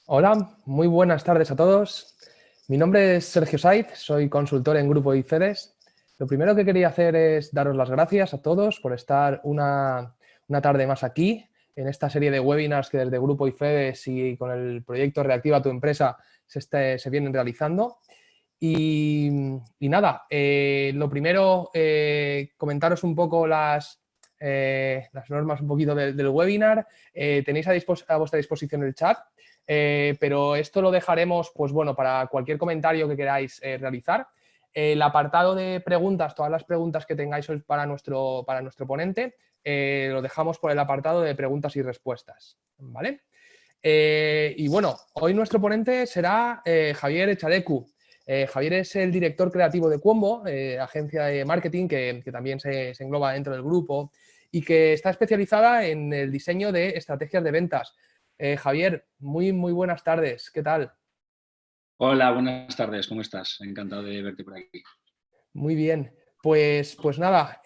Hola, muy buenas tardes a todos. Mi nombre es Sergio Saiz, soy consultor en Grupo IFEDES. Lo primero que quería hacer es daros las gracias a todos por estar una tarde más aquí, en esta serie de webinars que desde Grupo IFEDES y con el proyecto Reactiva tu Empresa se vienen realizando. Y nada, lo primero, comentaros un poco las normas un poquito del webinar. Tenéis a vuestra disposición el chat. Pero esto lo dejaremos, pues bueno, para cualquier comentario que queráis realizar. El apartado de preguntas, todas las preguntas que tengáis hoy para nuestro ponente, lo dejamos por el apartado de preguntas y respuestas, ¿vale? Y bueno, hoy nuestro ponente será Javier Echalecu. Javier es el director creativo de Cuombo, agencia de marketing que también se engloba dentro del grupo y que está especializada en el diseño de estrategias de ventas. Javier, muy buenas tardes, ¿qué tal? Hola, buenas tardes, ¿cómo estás? Encantado de verte por aquí. Muy bien, pues nada,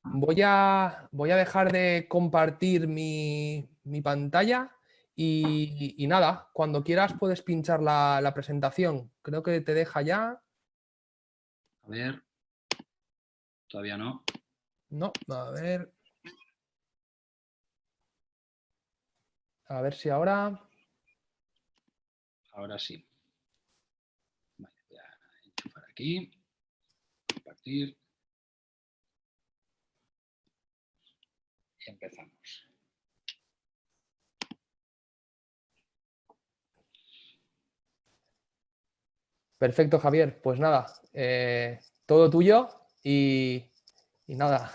voy a dejar de compartir mi pantalla y nada, cuando quieras puedes pinchar la presentación. Creo que te deja ya. A ver, todavía no. No, a ver si ahora. Ahora sí. Vale, voy a enchufar aquí, compartir y empezamos. Perfecto, Javier. Pues nada, todo tuyo y nada.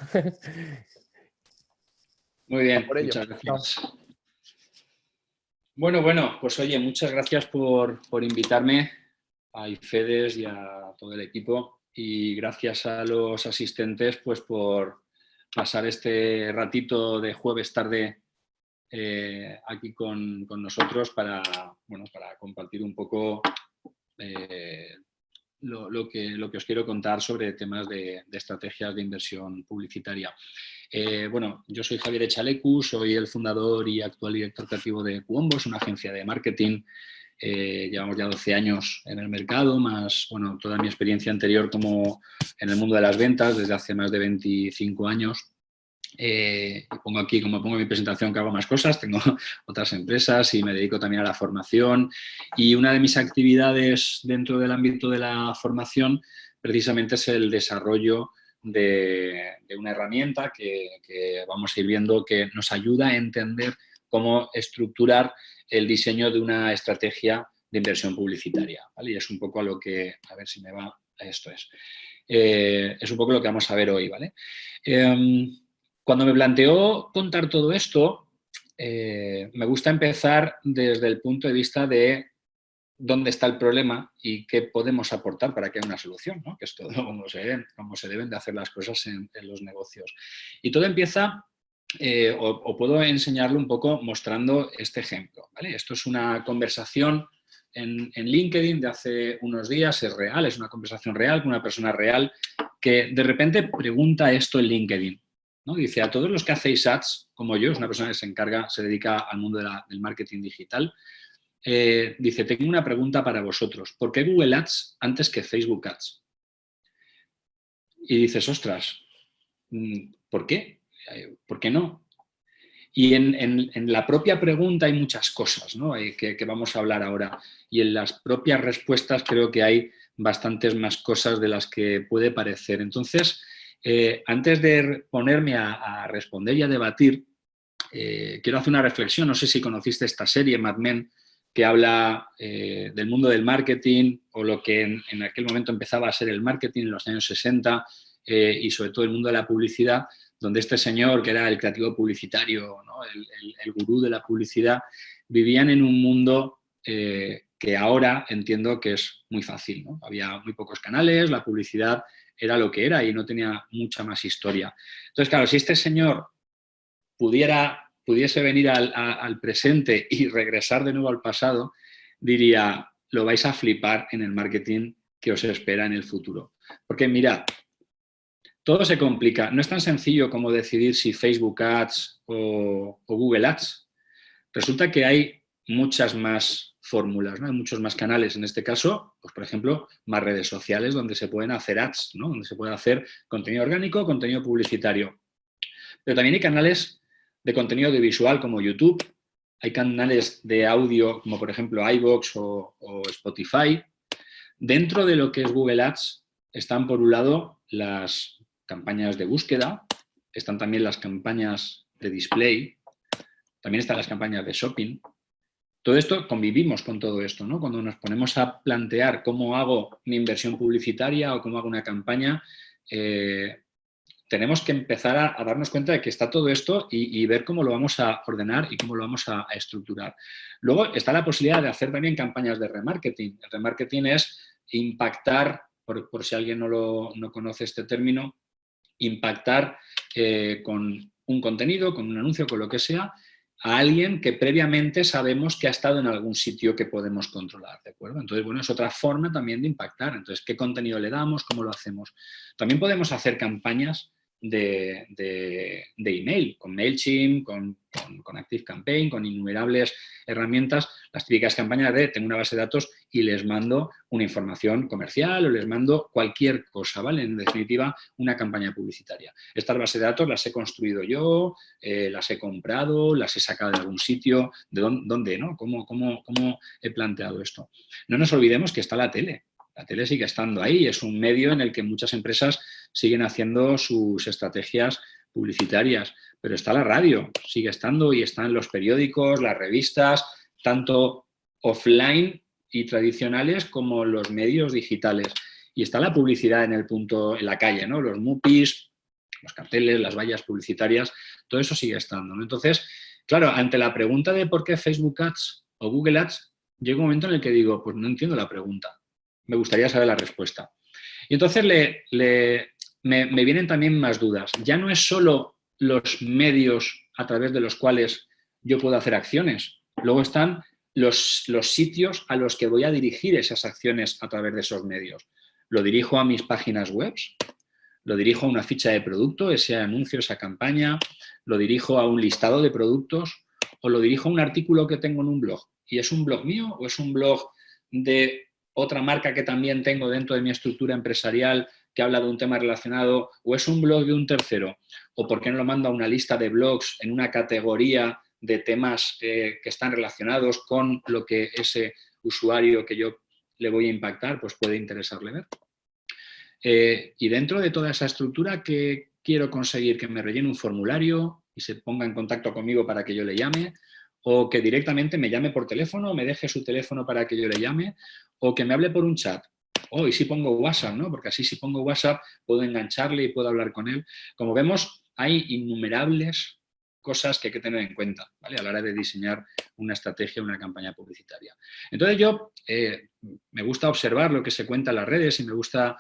Muy A bien, por ello. muchas gracias. Bueno, pues oye, muchas gracias por invitarme a IFEDES y a todo el equipo y gracias a los asistentes pues por pasar este ratito de jueves tarde aquí con nosotros para compartir un poco lo que os quiero contar sobre temas de estrategias de inversión publicitaria. Yo soy Javier Echalecu, soy el fundador y actual director creativo de Cuombo, es una agencia de marketing. Llevamos ya 12 años en el mercado, más toda mi experiencia anterior como en el mundo de las ventas desde hace más de 25 años. Pongo aquí, como pongo en mi presentación, que hago más cosas, tengo otras empresas y me dedico también a la formación, y una de mis actividades dentro del ámbito de la formación precisamente es el desarrollo de una herramienta que vamos a ir viendo que nos ayuda a entender cómo estructurar el diseño de una estrategia de inversión publicitaria, ¿vale? Y es un poco a lo que, a ver si me va, esto es un poco lo que vamos a ver hoy, ¿vale? Cuando me planteó contar todo esto, me gusta empezar desde el punto de vista de dónde está el problema y qué podemos aportar para que haya una solución, ¿no? Que es todo como se deben de hacer las cosas en los negocios. Y todo empieza, o puedo enseñarlo un poco mostrando este ejemplo, ¿vale? Esto es una conversación en LinkedIn de hace unos días, es real, es una conversación real con una persona real que de repente pregunta esto en LinkedIn, ¿no? Dice, a todos los que hacéis ads, como yo, es una persona que se dedica al mundo del marketing digital, dice, tengo una pregunta para vosotros. ¿Por qué Google Ads antes que Facebook Ads? Y dices, ostras, ¿por qué? ¿Por qué no? Y en la propia pregunta hay muchas cosas, ¿no? que vamos a hablar ahora. Y en las propias respuestas creo que hay bastantes más cosas de las que puede parecer. Entonces, antes de ponerme a responder y a debatir, quiero hacer una reflexión. No sé si conociste esta serie, Mad Men, que habla del mundo del marketing o lo que en aquel momento empezaba a ser el marketing en los años 60 y sobre todo el mundo de la publicidad, donde este señor, que era el creativo publicitario, ¿no? el gurú de la publicidad, vivían en un mundo que ahora entiendo que es muy fácil, ¿no? Había muy pocos canales, la publicidad era lo que era y no tenía mucha más historia. Entonces, claro, si este señor pudiese venir al presente y regresar de nuevo al pasado, diría, lo vais a flipar en el marketing que os espera en el futuro. Porque mirad, todo se complica. No es tan sencillo como decidir si Facebook Ads o Google Ads. Resulta que hay muchas más fórmulas, ¿no? Hay muchos más canales. En este caso, pues por ejemplo, más redes sociales donde se pueden hacer ads, ¿no? Donde se puede hacer contenido orgánico, contenido publicitario. Pero también hay canales de contenido audiovisual como YouTube, hay canales de audio como por ejemplo iVoox o Spotify. Dentro de lo que es Google Ads están por un lado las campañas de búsqueda, están también las campañas de display, también están las campañas de shopping. Todo esto, convivimos con todo esto, ¿no? Cuando nos ponemos a plantear cómo hago mi inversión publicitaria o cómo hago una campaña, tenemos que empezar a darnos cuenta de que está todo esto y ver cómo lo vamos a ordenar y cómo lo vamos a estructurar. Luego está la posibilidad de hacer también campañas de remarketing. El remarketing es impactar, por si alguien no conoce este término, impactar con un contenido, con un anuncio, con lo que sea, a alguien que previamente sabemos que ha estado en algún sitio que podemos controlar, ¿de acuerdo? Entonces, bueno, es otra forma también de impactar. Entonces, ¿qué contenido le damos? ¿Cómo lo hacemos? También podemos hacer campañas de email, con MailChimp, con ActiveCampaign, con innumerables herramientas, las típicas campañas de tengo una base de datos y les mando una información comercial o les mando cualquier cosa, ¿vale? En definitiva, una campaña publicitaria. Estas bases de datos las he construido yo, las he comprado, las he sacado de algún sitio, ¿de dónde, no? ¿Cómo he planteado esto? No nos olvidemos que está la tele. La tele sigue estando ahí, es un medio en el que muchas empresas siguen haciendo sus estrategias publicitarias, pero está la radio, sigue estando y están los periódicos, las revistas, tanto offline y tradicionales como los medios digitales. Y está la publicidad en la calle, ¿no? Los MUPIs, los carteles, las vallas publicitarias, todo eso sigue estando, ¿no? Entonces, claro, ante la pregunta de por qué Facebook Ads o Google Ads, llega un momento en el que digo, pues no entiendo la pregunta. Me gustaría saber la respuesta. Y entonces me vienen también más dudas. Ya no es solo los medios a través de los cuales yo puedo hacer acciones. Luego están los sitios a los que voy a dirigir esas acciones a través de esos medios. Lo dirijo a mis páginas web, lo dirijo a una ficha de producto, ese anuncio, esa campaña, lo dirijo a un listado de productos o lo dirijo a un artículo que tengo en un blog. ¿Y es un blog mío o es un blog de otra marca que también tengo dentro de mi estructura empresarial que habla de un tema relacionado, o es un blog de un tercero, o por qué no lo mando a una lista de blogs en una categoría de temas que están relacionados con lo que ese usuario que yo le voy a impactar pues puede interesarle ver. Y dentro de toda esa estructura, ¿qué quiero conseguir? Que me rellene un formulario y se ponga en contacto conmigo para que yo le llame, o que directamente me llame por teléfono, me deje su teléfono para que yo le llame, o que me hable por un chat. Y si pongo WhatsApp, ¿no? Porque así si pongo WhatsApp puedo engancharle y puedo hablar con él. Como vemos, hay innumerables cosas que hay que tener en cuenta, ¿vale? A la hora de diseñar una estrategia, una campaña publicitaria. Entonces yo me gusta observar lo que se cuenta en las redes y me gusta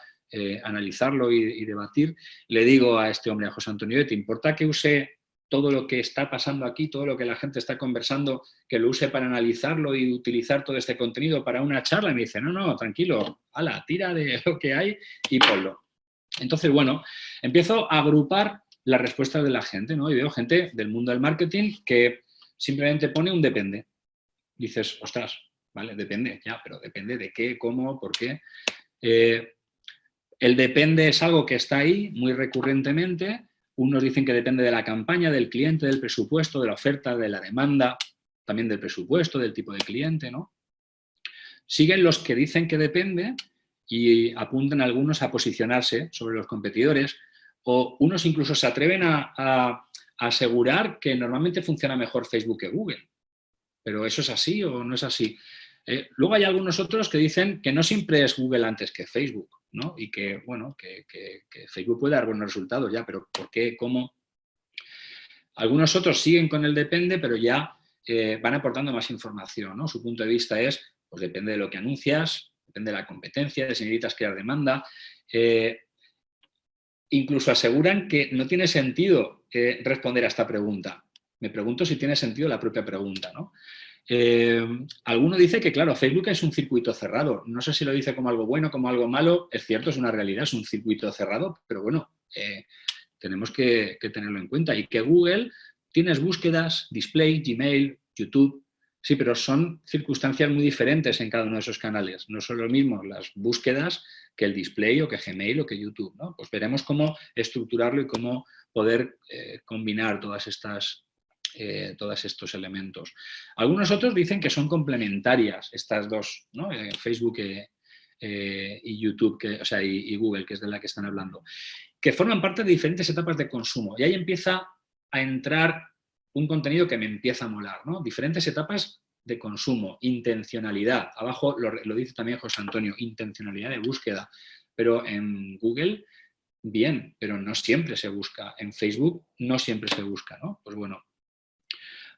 analizarlo y debatir. Le digo a este hombre, a José Antonio, ¿te importa que use todo lo que está pasando aquí, todo lo que la gente está conversando, que lo use para analizarlo y utilizar todo este contenido para una charla? Y me dice, no, tranquilo, ala, tira de lo que hay y ponlo. Entonces, bueno, empiezo a agrupar las respuestas de la gente, ¿no? Y veo gente del mundo del marketing que simplemente pone un depende. Dices, ostras, vale, depende, ya, pero depende de qué, cómo, por qué. El depende es algo que está ahí muy recurrentemente. Unos dicen que depende de la campaña, del cliente, del presupuesto, de la oferta, de la demanda, también del presupuesto, del tipo de cliente, ¿no? Siguen los que dicen que depende y apuntan algunos a posicionarse sobre los competidores, o unos incluso se atreven a asegurar que normalmente funciona mejor Facebook que Google. ¿Pero eso es así o no es así? Luego hay algunos otros que dicen que no siempre es Google antes que Facebook, ¿no? Y que, bueno, que Facebook puede dar buenos resultados ya, pero ¿por qué? ¿Cómo? Algunos otros siguen con el depende, pero ya van aportando más información, ¿no? Su punto de vista es, pues depende de lo que anuncias, depende de la competencia, de si necesitas crear demanda. Incluso aseguran que no tiene sentido responder a esta pregunta. Me pregunto si tiene sentido la propia pregunta, ¿no? Alguno dice que, claro, Facebook es un circuito cerrado. No sé si lo dice como algo bueno, como algo malo. Es cierto, es una realidad, es un circuito cerrado, pero bueno, tenemos que tenerlo en cuenta. Y que Google tienes búsquedas, display, Gmail, YouTube, Sí, pero son circunstancias muy diferentes en cada uno de esos canales. No son lo mismo las búsquedas que el display o que Gmail o que YouTube, ¿no? Pues veremos cómo estructurarlo y cómo poder combinar todos estos elementos. Algunos otros dicen que son complementarias estas dos, ¿no? Facebook y YouTube, o sea, y Google, que es de la que están hablando, que forman parte de diferentes etapas de consumo. Y ahí empieza a entrar un contenido que me empieza a molar, ¿no? Diferentes etapas de consumo, intencionalidad. Abajo lo dice también José Antonio, intencionalidad de búsqueda. Pero en Google, bien, pero no siempre se busca. En Facebook no siempre se busca, ¿no? Pues bueno,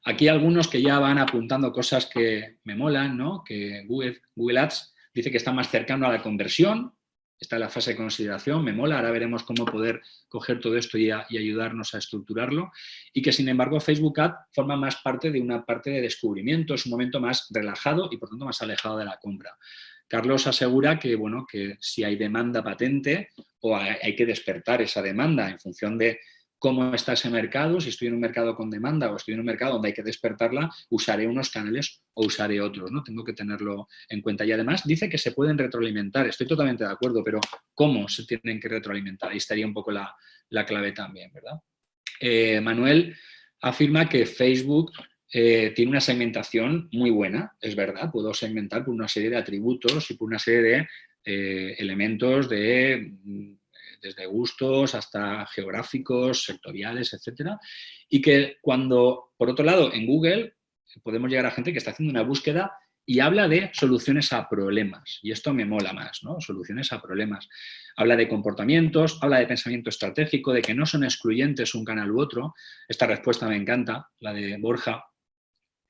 aquí algunos que ya van apuntando cosas que me molan, ¿no? Que Google Ads dice que está más cercano a la conversión, está en la fase de consideración, me mola, ahora veremos cómo poder coger todo esto y ayudarnos a estructurarlo, y que sin embargo Facebook Ads forma más parte de una parte de descubrimiento, es un momento más relajado y por tanto más alejado de la compra. Carlos asegura que, bueno, que si hay demanda patente o hay que despertar esa demanda en función de cómo está ese mercado, si estoy en un mercado con demanda o estoy en un mercado donde hay que despertarla, usaré unos canales o usaré otros, ¿no? Tengo que tenerlo en cuenta. Y además dice que se pueden retroalimentar, estoy totalmente de acuerdo, pero ¿cómo se tienen que retroalimentar? Ahí estaría un poco la clave también, ¿verdad? Manuel afirma que Facebook tiene una segmentación muy buena, es verdad, puedo segmentar por una serie de atributos y por una serie de elementos desde gustos hasta geográficos, sectoriales, etcétera, y que cuando, por otro lado, en Google podemos llegar a gente que está haciendo una búsqueda y habla de soluciones a problemas, y esto me mola más, ¿no? Soluciones a problemas. Habla de comportamientos, habla de pensamiento estratégico, de que no son excluyentes un canal u otro. Esta respuesta me encanta, la de Borja.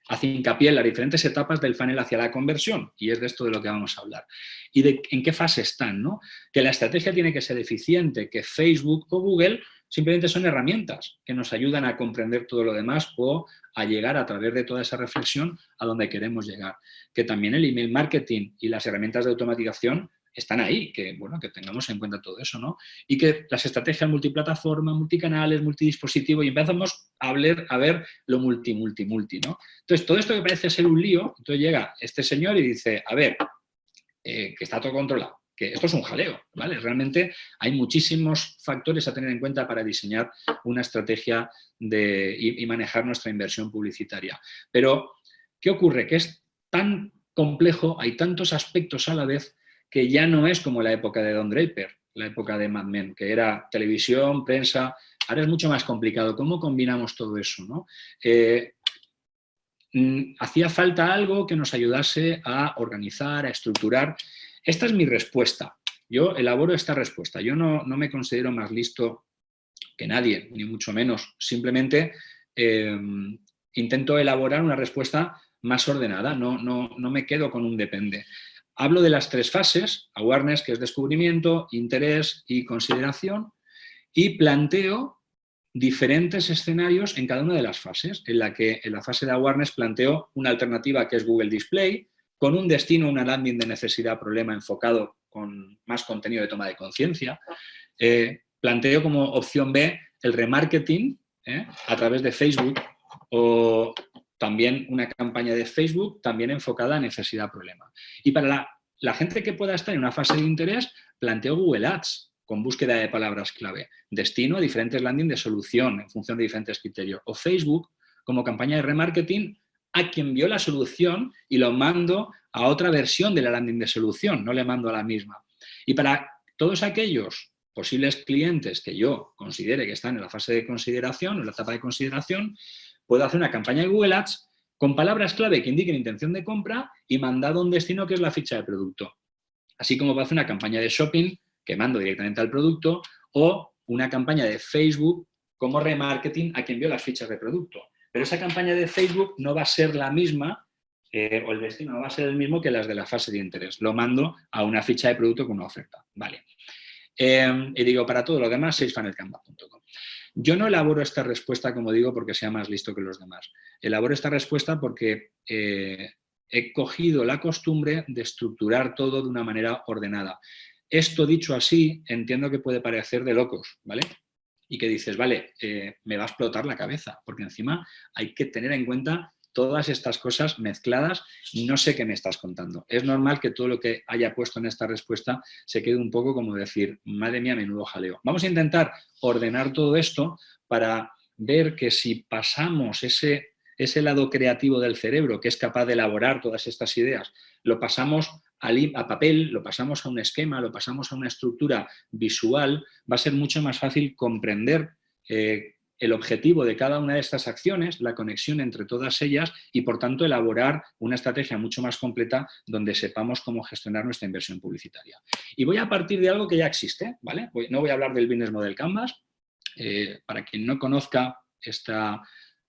Hace hincapié en las diferentes etapas del funnel hacia la conversión, y es de esto de lo que vamos a hablar. Y de en qué fase están, ¿no? Que la estrategia tiene que ser eficiente, que Facebook o Google simplemente son herramientas que nos ayudan a comprender todo lo demás o a llegar a través de toda esa reflexión a donde queremos llegar. Que también el email marketing y las herramientas de automatización están ahí, que, bueno, que tengamos en cuenta todo eso, ¿no? Y que las estrategias multiplataforma, multicanales, multidispositivo, y empezamos a ver lo multi, ¿no? Entonces, todo esto que parece ser un lío, entonces llega este señor y dice, a ver, que está todo controlado, que esto es un jaleo, ¿vale? Realmente hay muchísimos factores a tener en cuenta para diseñar una estrategia y manejar nuestra inversión publicitaria. Pero, ¿qué ocurre? Que es tan complejo, hay tantos aspectos a la vez, que ya no es como la época de Don Draper, la época de Mad Men, que era televisión, prensa. Ahora es mucho más complicado. ¿Cómo combinamos todo eso, no? Hacía falta algo que nos ayudase a organizar, a estructurar. Esta es mi respuesta. Yo elaboro esta respuesta. Yo no me considero más listo que nadie, ni mucho menos. Simplemente intento elaborar una respuesta más ordenada. No me quedo con un depende. Hablo de las tres fases: awareness, que es descubrimiento, interés y consideración, y planteo diferentes escenarios en cada una de las fases, en la fase de awareness planteo una alternativa que es Google Display, con un destino, una landing de necesidad-problema enfocado con más contenido de toma de conciencia. Planteo como opción B el remarketing a través de Facebook, o también una campaña de Facebook también enfocada a necesidad-problema. Y para la gente que pueda estar en una fase de interés, planteo Google Ads con búsqueda de palabras clave, destino a diferentes landing de solución en función de diferentes criterios, o Facebook como campaña de remarketing a quien vio la solución y lo mando a otra versión de la landing de solución, no le mando a la misma. Y para todos aquellos posibles clientes que yo considere que están en la fase de consideración, en la etapa de consideración, puedo hacer una campaña de Google Ads con palabras clave que indiquen intención de compra y mandado a un destino que es la ficha de producto. Así como puedo hacer una campaña de shopping que mando directamente al producto, o una campaña de Facebook como remarketing a quien vio las fichas de producto. Pero esa campaña de Facebook no va a ser la misma, o el destino no va a ser el mismo que las de la fase de interés. Lo mando a una ficha de producto con una oferta. Vale. Y digo, para todo lo demás, salesfunnelcanva.com. Yo no elaboro esta respuesta, como digo, porque sea más listo que los demás. Elaboro esta respuesta porque he cogido la costumbre de estructurar todo de una manera ordenada. Esto dicho así, entiendo que puede parecer de locos, ¿vale? Y que dices, vale, me va a explotar la cabeza, porque encima hay que tener en cuenta todas estas cosas mezcladas, no sé qué me estás contando. Es normal que todo lo que haya puesto en esta respuesta se quede un poco como decir, madre mía, menudo jaleo. Vamos a intentar ordenar todo esto para ver que si pasamos ese lado creativo del cerebro que es capaz de elaborar todas estas ideas, lo pasamos a papel, lo pasamos a un esquema, lo pasamos a una estructura visual, va a ser mucho más fácil comprender el objetivo de cada una de estas acciones, la conexión entre todas ellas y, por tanto, elaborar una estrategia mucho más completa donde sepamos cómo gestionar nuestra inversión publicitaria. Y voy a partir de algo que ya existe, ¿vale? No voy a hablar del Business Model Canvas. Para quien no conozca esta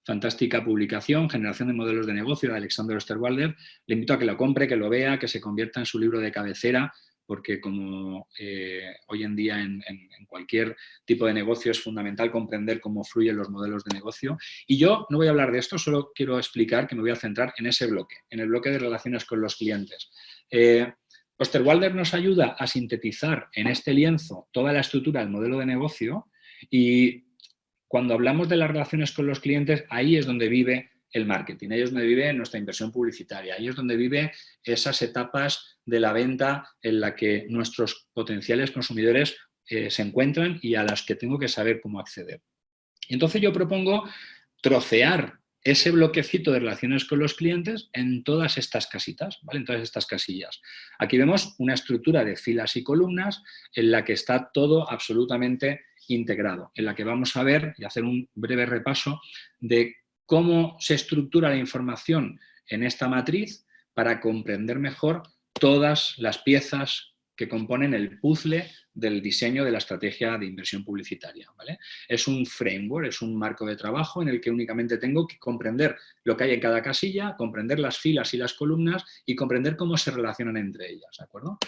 fantástica publicación, Generación de Modelos de Negocio, de Alexander Osterwalder, le invito a que lo compre, que lo vea, que se convierta en su libro de cabecera, porque como hoy en día en cualquier tipo de negocio es fundamental comprender cómo fluyen los modelos de negocio. Y yo no voy a hablar de esto, solo quiero explicar que me voy a centrar en ese bloque, en el bloque de relaciones con los clientes. Osterwalder nos ayuda a sintetizar en este lienzo toda la estructura del modelo de negocio y cuando hablamos de las relaciones con los clientes, ahí es donde vive el marketing, ahí es donde vive nuestra inversión publicitaria, ahí es donde vive esas etapas de la venta en la que nuestros potenciales consumidores se encuentran y a las que tengo que saber cómo acceder. Entonces yo propongo trocear ese bloquecito de relaciones con los clientes en todas estas casitas, ¿vale? En todas estas casillas. Aquí vemos una estructura de filas y columnas en la que está todo absolutamente integrado, en la que vamos a ver y hacer un breve repaso de cómo se estructura la información en esta matriz para comprender mejor todas las piezas que componen el puzzle del diseño de la estrategia de inversión publicitaria, ¿vale? Es un framework, es un marco de trabajo en el que únicamente tengo que comprender lo que hay en cada casilla, comprender las filas y las columnas y comprender cómo se relacionan entre ellas, ¿de acuerdo?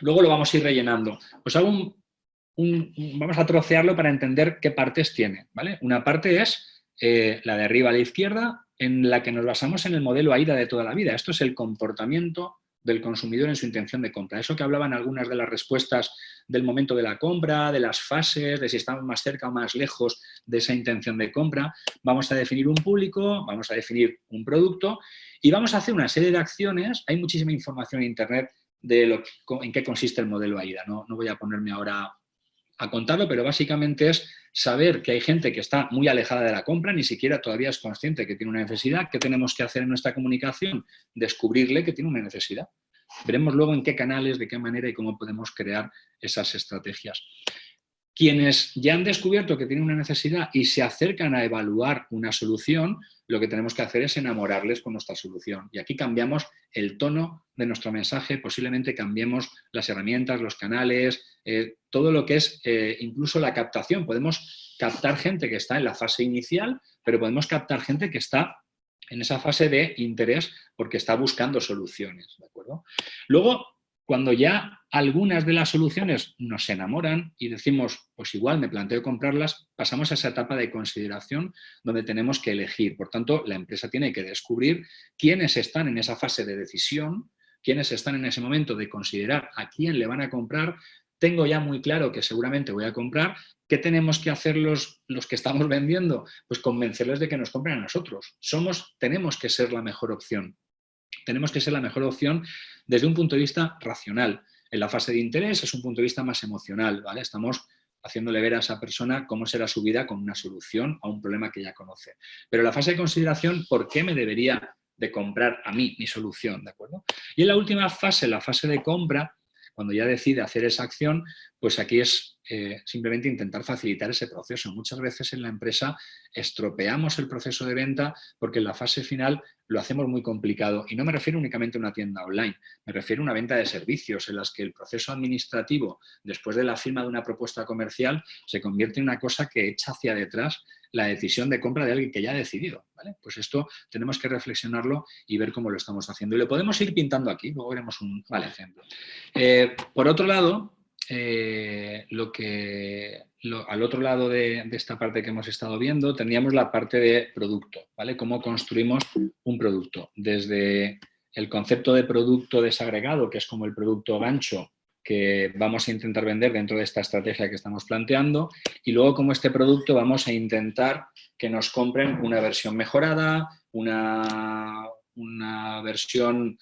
Luego lo vamos a ir rellenando. Pues hago vamos a trocearlo para entender qué partes tiene, ¿vale? Una parte es la de arriba a la izquierda, en la que nos basamos en el modelo AIDA de toda la vida. Esto es el comportamiento del consumidor en su intención de compra. Eso que hablaban algunas de las respuestas del momento de la compra, de las fases, de si estamos más cerca o más lejos de esa intención de compra. Vamos a definir un público, vamos a definir un producto y vamos a hacer una serie de acciones. Hay muchísima información en Internet de en qué consiste el modelo AIDA. No voy a ponerme ahora a contarlo, pero básicamente es saber que hay gente que está muy alejada de la compra, ni siquiera todavía es consciente que tiene una necesidad. ¿Qué tenemos que hacer en nuestra comunicación? Descubrirle que tiene una necesidad. Veremos luego en qué canales, de qué manera y cómo podemos crear esas estrategias. Quienes ya han descubierto que tienen una necesidad y se acercan a evaluar una solución, lo que tenemos que hacer es enamorarles con nuestra solución. Y aquí cambiamos el tono de nuestro mensaje, posiblemente cambiemos las herramientas, los canales, todo lo que es incluso la captación. Podemos captar gente que está en la fase inicial, pero podemos captar gente que está en esa fase de interés porque está buscando soluciones, ¿de acuerdo? Luego, cuando ya algunas de las soluciones nos enamoran y decimos, pues igual me planteo comprarlas, pasamos a esa etapa de consideración donde tenemos que elegir. Por tanto, la empresa tiene que descubrir quiénes están en esa fase de decisión, quiénes están en ese momento de considerar a quién le van a comprar. Tengo ya muy claro que seguramente voy a comprar. ¿Qué tenemos que hacer los que estamos vendiendo? Pues convencerles de que nos compren a nosotros. Tenemos que ser la mejor opción. Tenemos que ser la mejor opción desde un punto de vista racional. En la fase de interés es un punto de vista más emocional, ¿vale? Estamos haciéndole ver a esa persona cómo será su vida con una solución a un problema que ya conoce. Pero en la fase de consideración, ¿por qué me debería de comprar a mí mi solución? ¿De acuerdo? Y en la última fase, la fase de compra, cuando ya decide hacer esa acción, pues aquí es simplemente intentar facilitar ese proceso. Muchas veces en la empresa estropeamos el proceso de venta porque en la fase final lo hacemos muy complicado. Y no me refiero únicamente a una tienda online, me refiero a una venta de servicios en las que el proceso administrativo, después de la firma de una propuesta comercial, se convierte en una cosa que echa hacia detrás la decisión de compra de alguien que ya ha decidido, ¿vale? Pues esto tenemos que reflexionarlo y ver cómo lo estamos haciendo. Y lo podemos ir pintando aquí, luego veremos un ejemplo. Por otro lado, al otro lado de esta parte que hemos estado viendo, tendríamos la parte de producto, ¿vale? Cómo construimos un producto. Desde el concepto de producto desagregado, que es como el producto gancho, que vamos a intentar vender dentro de esta estrategia que estamos planteando, y luego como este producto vamos a intentar que nos compren una versión mejorada, una versión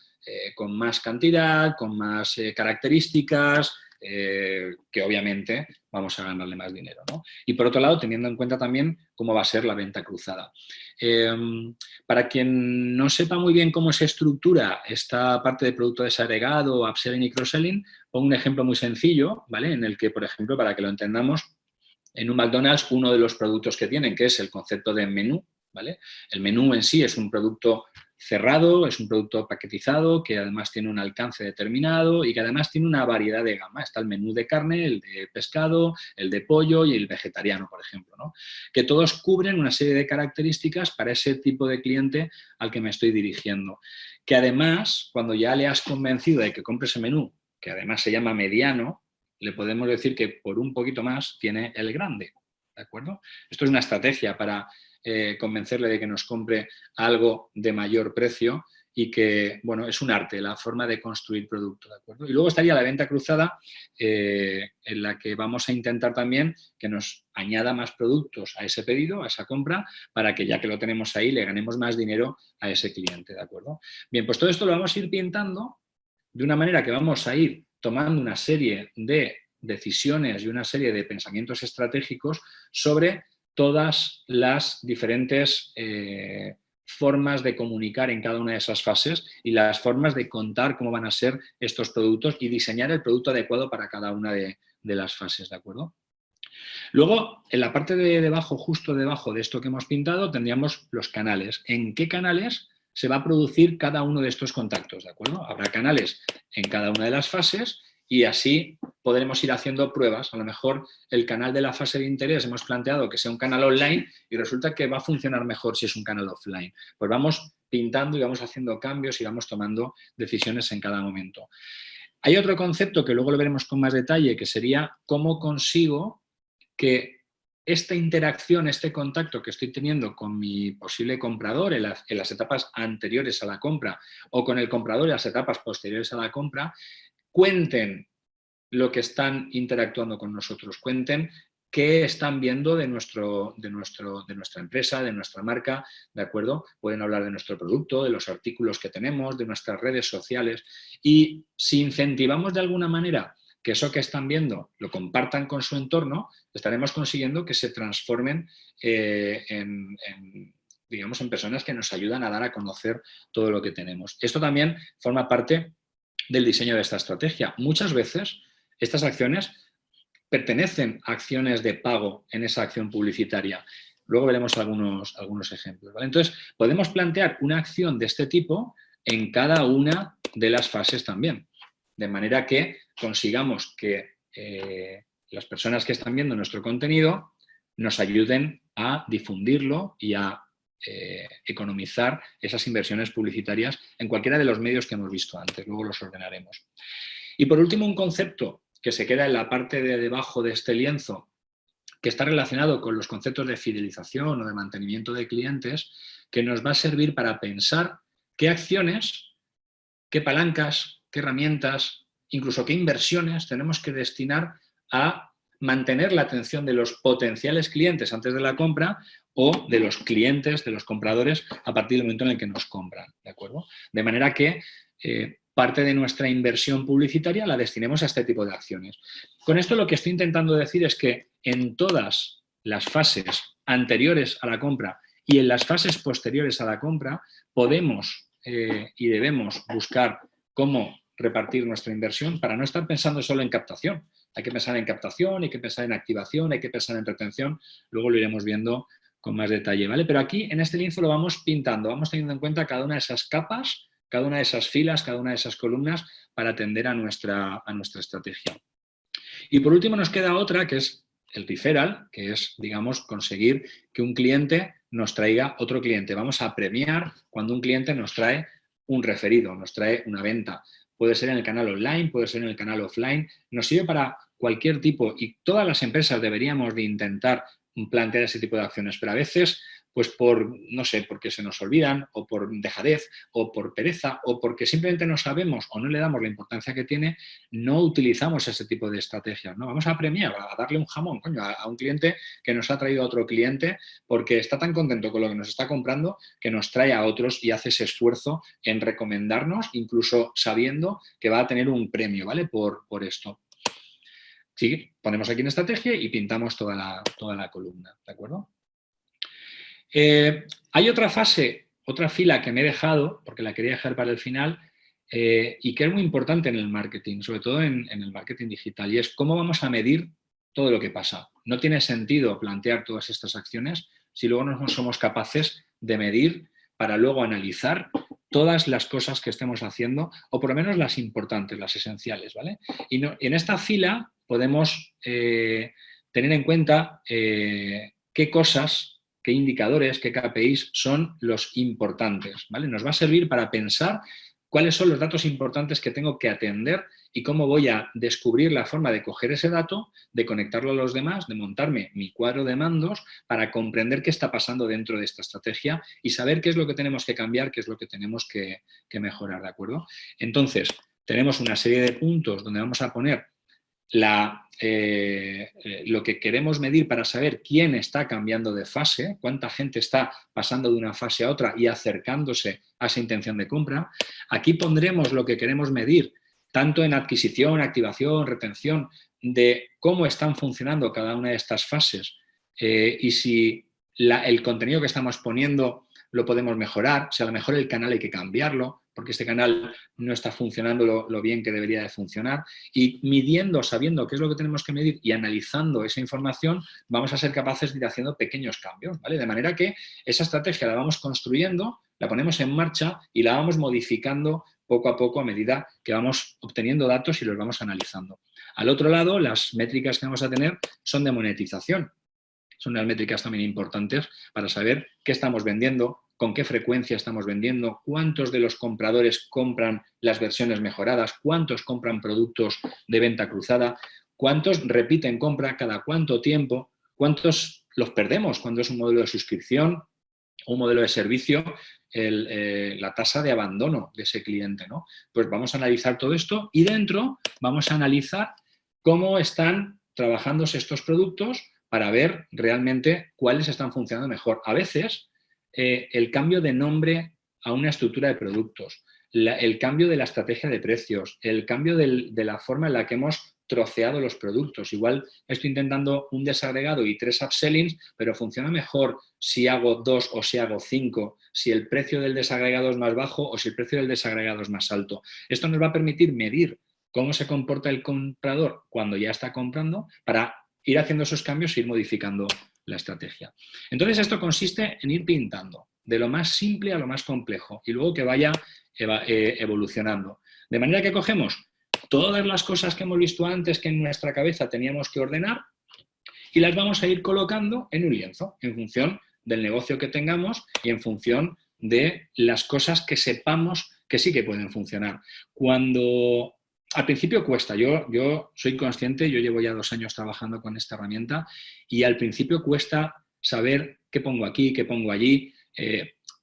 con más cantidad, con más características, que obviamente vamos a ganarle más dinero, ¿no? Y por otro lado, teniendo en cuenta también cómo va a ser la venta cruzada. Para quien no sepa muy bien cómo se estructura esta parte de producto desagregado, upselling y cross-selling, pongo un ejemplo muy sencillo, ¿vale? En el que, por ejemplo, para que lo entendamos, en un McDonald's uno de los productos que tienen, que es el concepto de menú, ¿vale? El menú en sí es un producto cerrado, es un producto paquetizado, que además tiene un alcance determinado y que además tiene una variedad de gama. Está el menú de carne, el de pescado, el de pollo y el vegetariano, por ejemplo, ¿no? Que todos cubren una serie de características para ese tipo de cliente al que me estoy dirigiendo. Que además, cuando ya le has convencido de que compre ese menú, que además se llama mediano, le podemos decir que por un poquito más tiene el grande, ¿de acuerdo? Esto es una estrategia para convencerle de que nos compre algo de mayor precio y que, bueno, es un arte, la forma de construir producto, ¿de acuerdo? Y luego estaría la venta cruzada, en la que vamos a intentar también que nos añada más productos a ese pedido, a esa compra, para que ya que lo tenemos ahí, le ganemos más dinero a ese cliente, ¿de acuerdo? Bien, pues todo esto lo vamos a ir pintando de una manera que vamos a ir tomando una serie de decisiones y una serie de pensamientos estratégicos sobre todas las diferentes formas de comunicar en cada una de esas fases y las formas de contar cómo van a ser estos productos y diseñar el producto adecuado para cada una de las fases, ¿de acuerdo? Luego, en la parte de debajo, justo debajo de esto que hemos pintado, tendríamos los canales. ¿En qué canales se va a producir cada uno de estos contactos? ¿De acuerdo? Habrá canales en cada una de las fases y así podremos ir haciendo pruebas. A lo mejor el canal de la fase de interés hemos planteado que sea un canal online y resulta que va a funcionar mejor si es un canal offline. Pues vamos pintando y vamos haciendo cambios y vamos tomando decisiones en cada momento. Hay otro concepto que luego lo veremos con más detalle, que sería cómo consigo que esta interacción, este contacto que estoy teniendo con mi posible comprador en las etapas anteriores a la compra o con el comprador en las etapas posteriores a la compra, cuenten lo que están interactuando con nosotros, cuenten qué están viendo de nuestra empresa, de nuestra marca, ¿de acuerdo? Pueden hablar de nuestro producto, de los artículos que tenemos, de nuestras redes sociales y si incentivamos de alguna manera que eso que están viendo lo compartan con su entorno, estaremos consiguiendo que se transformen digamos, en personas que nos ayudan a dar a conocer todo lo que tenemos. Esto también forma parte del diseño de esta estrategia. Muchas veces estas acciones pertenecen a acciones de pago en esa acción publicitaria. Luego veremos algunos ejemplos, ¿vale? Entonces, podemos plantear una acción de este tipo en cada una de las fases también, de manera que consigamos que las personas que están viendo nuestro contenido nos ayuden a difundirlo y a economizar esas inversiones publicitarias en cualquiera de los medios que hemos visto antes. Luego los ordenaremos. Y por último, un concepto que se queda en la parte de debajo de este lienzo, que está relacionado con los conceptos de fidelización o de mantenimiento de clientes, que nos va a servir para pensar qué acciones, qué palancas, qué herramientas, incluso qué inversiones tenemos que destinar a mantener la atención de los potenciales clientes antes de la compra o de los clientes, de los compradores, a partir del momento en el que nos compran, ¿de acuerdo? De manera que parte de nuestra inversión publicitaria la destinemos a este tipo de acciones. Con esto lo que estoy intentando decir es que en todas las fases anteriores a la compra y en las fases posteriores a la compra podemos y debemos buscar cómo repartir nuestra inversión para no estar pensando solo en captación. Hay que pensar en captación, hay que pensar en activación, hay que pensar en retención. Luego lo iremos viendo con más detalle, ¿vale? Pero aquí en este lienzo lo vamos pintando, vamos teniendo en cuenta cada una de esas capas, cada una de esas filas, cada una de esas columnas para atender a nuestra estrategia. Y por último nos queda otra que es el referral, que es, digamos, conseguir que un cliente nos traiga otro cliente. Vamos a premiar cuando un cliente nos trae un referido, nos trae una venta. Puede ser en el canal online, puede ser en el canal offline. Nos sirve para cualquier tipo y todas las empresas deberíamos de intentar plantear ese tipo de acciones, pero a veces pues por, no sé, porque se nos olvidan, o por dejadez, o por pereza, o porque simplemente no sabemos o no le damos la importancia que tiene, no utilizamos ese tipo de estrategias, ¿no? Vamos a premiar, a darle un jamón, coño, a un cliente que nos ha traído a otro cliente porque está tan contento con lo que nos está comprando que nos trae a otros y hace ese esfuerzo en recomendarnos, incluso sabiendo que va a tener un premio, ¿vale? Por esto. Sí, ponemos aquí en estrategia y pintamos toda la columna, ¿de acuerdo? Hay otra fase, otra fila que me he dejado, porque la quería dejar para el final, y que es muy importante en el marketing, sobre todo en el marketing digital, y es cómo vamos a medir todo lo que pasa. No tiene sentido plantear todas estas acciones si luego no somos capaces de medir para luego analizar todas las cosas que estemos haciendo, o por lo menos las importantes, las esenciales, ¿vale? Y en esta fila podemos tener en cuenta qué cosas, qué indicadores, qué KPIs son los importantes, ¿vale? Nos va a servir para pensar cuáles son los datos importantes que tengo que atender y cómo voy a descubrir la forma de coger ese dato, de conectarlo a los demás, de montarme mi cuadro de mandos para comprender qué está pasando dentro de esta estrategia y saber qué es lo que tenemos que cambiar, qué es lo que tenemos que mejorar, ¿de acuerdo? Entonces, tenemos una serie de puntos donde vamos a poner lo que queremos medir para saber quién está cambiando de fase, cuánta gente está pasando de una fase a otra y acercándose a esa intención de compra. Aquí pondremos lo que queremos medir, tanto en adquisición, activación, retención, de cómo están funcionando cada una de estas fases y si el contenido que estamos poniendo lo podemos mejorar, si a lo mejor el canal hay que cambiarlo, porque este canal no está funcionando lo bien que debería de funcionar, y midiendo, sabiendo qué es lo que tenemos que medir y analizando esa información, vamos a ser capaces de ir haciendo pequeños cambios, ¿vale? De manera que esa estrategia la vamos construyendo, la ponemos en marcha y la vamos modificando poco a poco a medida que vamos obteniendo datos y los vamos analizando. Al otro lado, las métricas que vamos a tener son de monetización. Son unas métricas también importantes para saber qué estamos vendiendo, con qué frecuencia estamos vendiendo, cuántos de los compradores compran las versiones mejoradas, cuántos compran productos de venta cruzada, cuántos repiten compra cada cuánto tiempo, cuántos los perdemos cuando es un modelo de suscripción, un modelo de servicio, la tasa de abandono de ese cliente, ¿no? Pues vamos a analizar todo esto y dentro vamos a analizar cómo están trabajándose estos productos para ver realmente cuáles están funcionando mejor. A veces, el cambio de nombre a una estructura de productos, el cambio de la estrategia de precios, el cambio de la forma en la que hemos troceado los productos. Igual estoy intentando un desagregado y 3 upsellings, pero funciona mejor si hago 2 o si hago 5, si el precio del desagregado es más bajo o si el precio del desagregado es más alto. Esto nos va a permitir medir cómo se comporta el comprador cuando ya está comprando para ir haciendo esos cambios e ir modificando la estrategia. Entonces, esto consiste en ir pintando de lo más simple a lo más complejo y luego que vaya evolucionando. De manera que cogemos todas las cosas que hemos visto antes que en nuestra cabeza teníamos que ordenar y las vamos a ir colocando en un lienzo en función del negocio que tengamos y en función de las cosas que sepamos que sí que pueden funcionar. Cuando al principio cuesta, yo soy consciente, yo llevo ya 2 años trabajando con esta herramienta y al principio cuesta saber qué pongo aquí, qué pongo allí.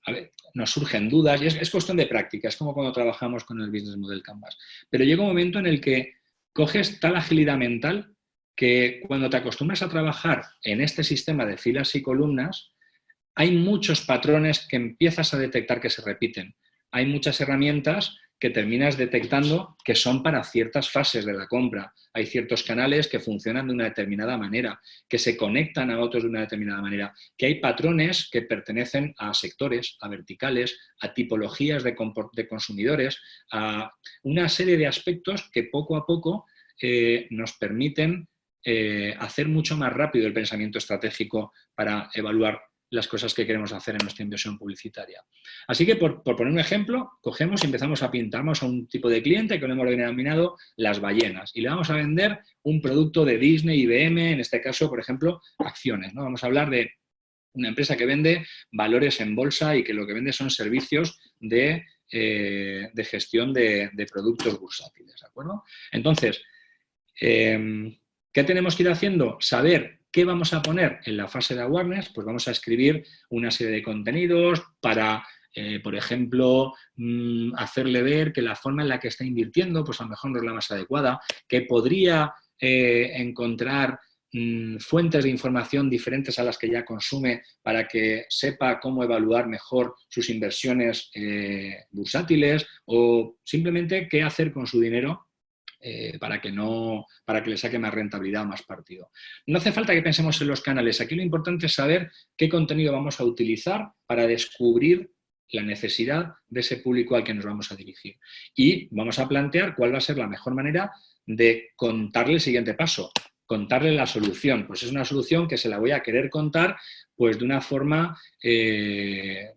A ver, nos surgen dudas y es cuestión de práctica, es como cuando trabajamos con el Business Model Canvas. Pero llega un momento en el que coges tal agilidad mental que cuando te acostumbras a trabajar en este sistema de filas y columnas, hay muchos patrones que empiezas a detectar que se repiten. Hay muchas herramientas que terminas detectando que son para ciertas fases de la compra. Hay ciertos canales que funcionan de una determinada manera, que se conectan a otros de una determinada manera, que hay patrones que pertenecen a sectores, a verticales, a tipologías de consumidores, a una serie de aspectos que poco a poco nos permiten hacer mucho más rápido el pensamiento estratégico para evaluar las cosas que queremos hacer en nuestra inversión publicitaria. Así que, por poner un ejemplo, cogemos y empezamos a pintarnos a un tipo de cliente que lo hemos denominado las ballenas y le vamos a vender un producto de Disney, IBM, en este caso, por ejemplo, acciones, ¿no? Vamos a hablar de una empresa que vende valores en bolsa y que lo que vende son servicios de gestión de productos bursátiles, ¿de acuerdo? Entonces, ¿qué tenemos que ir haciendo? Saber ¿Qué vamos a poner en la fase de awareness? Pues vamos a escribir una serie de contenidos para, por ejemplo, hacerle ver que la forma en la que está invirtiendo, pues a lo mejor no es la más adecuada, que podría encontrar fuentes de información diferentes a las que ya consume para que sepa cómo evaluar mejor sus inversiones bursátiles o simplemente qué hacer con su dinero para que le saque más rentabilidad, más partido. No hace falta que pensemos en los canales. Aquí lo importante es saber qué contenido vamos a utilizar para descubrir la necesidad de ese público al que nos vamos a dirigir. Y vamos a plantear cuál va a ser la mejor manera de contarle el siguiente paso, contarle la solución. Pues es una solución que se la voy a querer contar pues de una forma,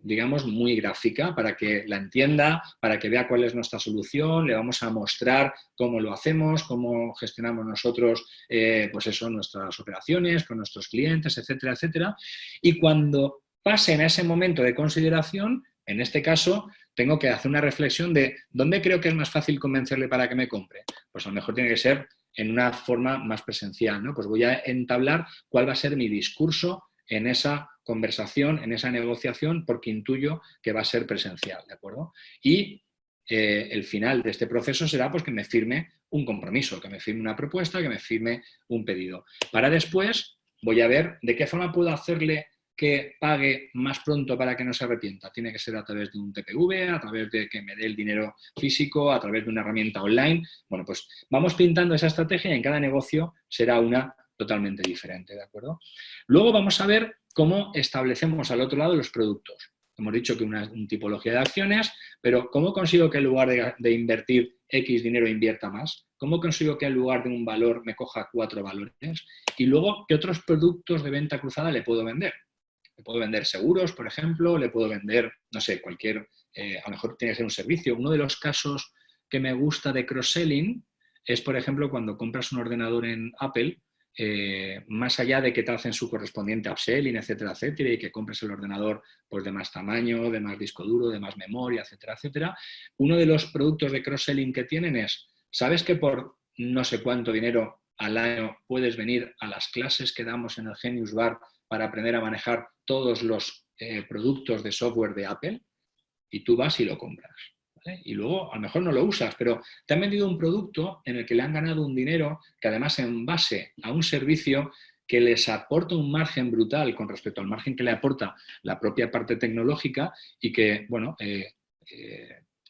digamos, muy gráfica, para que la entienda, para que vea cuál es nuestra solución, le vamos a mostrar cómo lo hacemos, cómo gestionamos nosotros, pues eso, nuestras operaciones con nuestros clientes, etcétera, etcétera. Y cuando pasen a ese momento de consideración, en este caso, tengo que hacer una reflexión de ¿dónde creo que es más fácil convencerle para que me compre? Pues a lo mejor tiene que ser en una forma más presencial, ¿no? Pues voy a entablar cuál va a ser mi discurso en esa conversación, en esa negociación, porque intuyo que va a ser presencial, ¿de acuerdo? Y el final de este proceso será pues que me firme un compromiso, que me firme una propuesta, que me firme un pedido. Para después voy a ver de qué forma puedo hacerle que pague más pronto para que no se arrepienta. Tiene que ser a través de un TPV, a través de que me dé el dinero físico, a través de una herramienta online. Bueno, pues vamos pintando esa estrategia y en cada negocio será una totalmente diferente, ¿de acuerdo? Luego vamos a ver cómo establecemos al otro lado los productos. Hemos dicho que una tipología de acciones, pero ¿cómo consigo que en lugar de invertir X dinero invierta más? ¿Cómo consigo que en lugar de un valor me coja 4 valores? Y luego, ¿qué otros productos de venta cruzada le puedo vender? Le puedo vender seguros, por ejemplo, le puedo vender, no sé, cualquier, a lo mejor tiene que ser un servicio. Uno de los casos que me gusta de cross-selling es, por ejemplo, cuando compras un ordenador en Apple, más allá de que te hacen su correspondiente upselling, etcétera, etcétera, y que compres el ordenador pues, de más tamaño, de más disco duro, de más memoria, etcétera, etcétera, uno de los productos de cross-selling que tienen es, ¿sabes que por no sé cuánto dinero al año puedes venir a las clases que damos en el Genius Bar para aprender a manejar todos los productos de software de Apple? Y tú vas y lo compras, ¿vale? Y luego a lo mejor no lo usas, pero te han vendido un producto en el que le han ganado un dinero que además en base a un servicio que les aporta un margen brutal con respecto al margen que le aporta la propia parte tecnológica y que, bueno,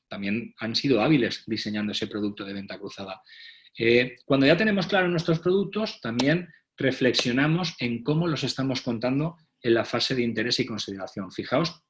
también han sido hábiles diseñando ese producto de venta cruzada. Cuando ya tenemos claros nuestros productos, también reflexionamos en cómo los estamos contando en la fase de interés y consideración. Fijaos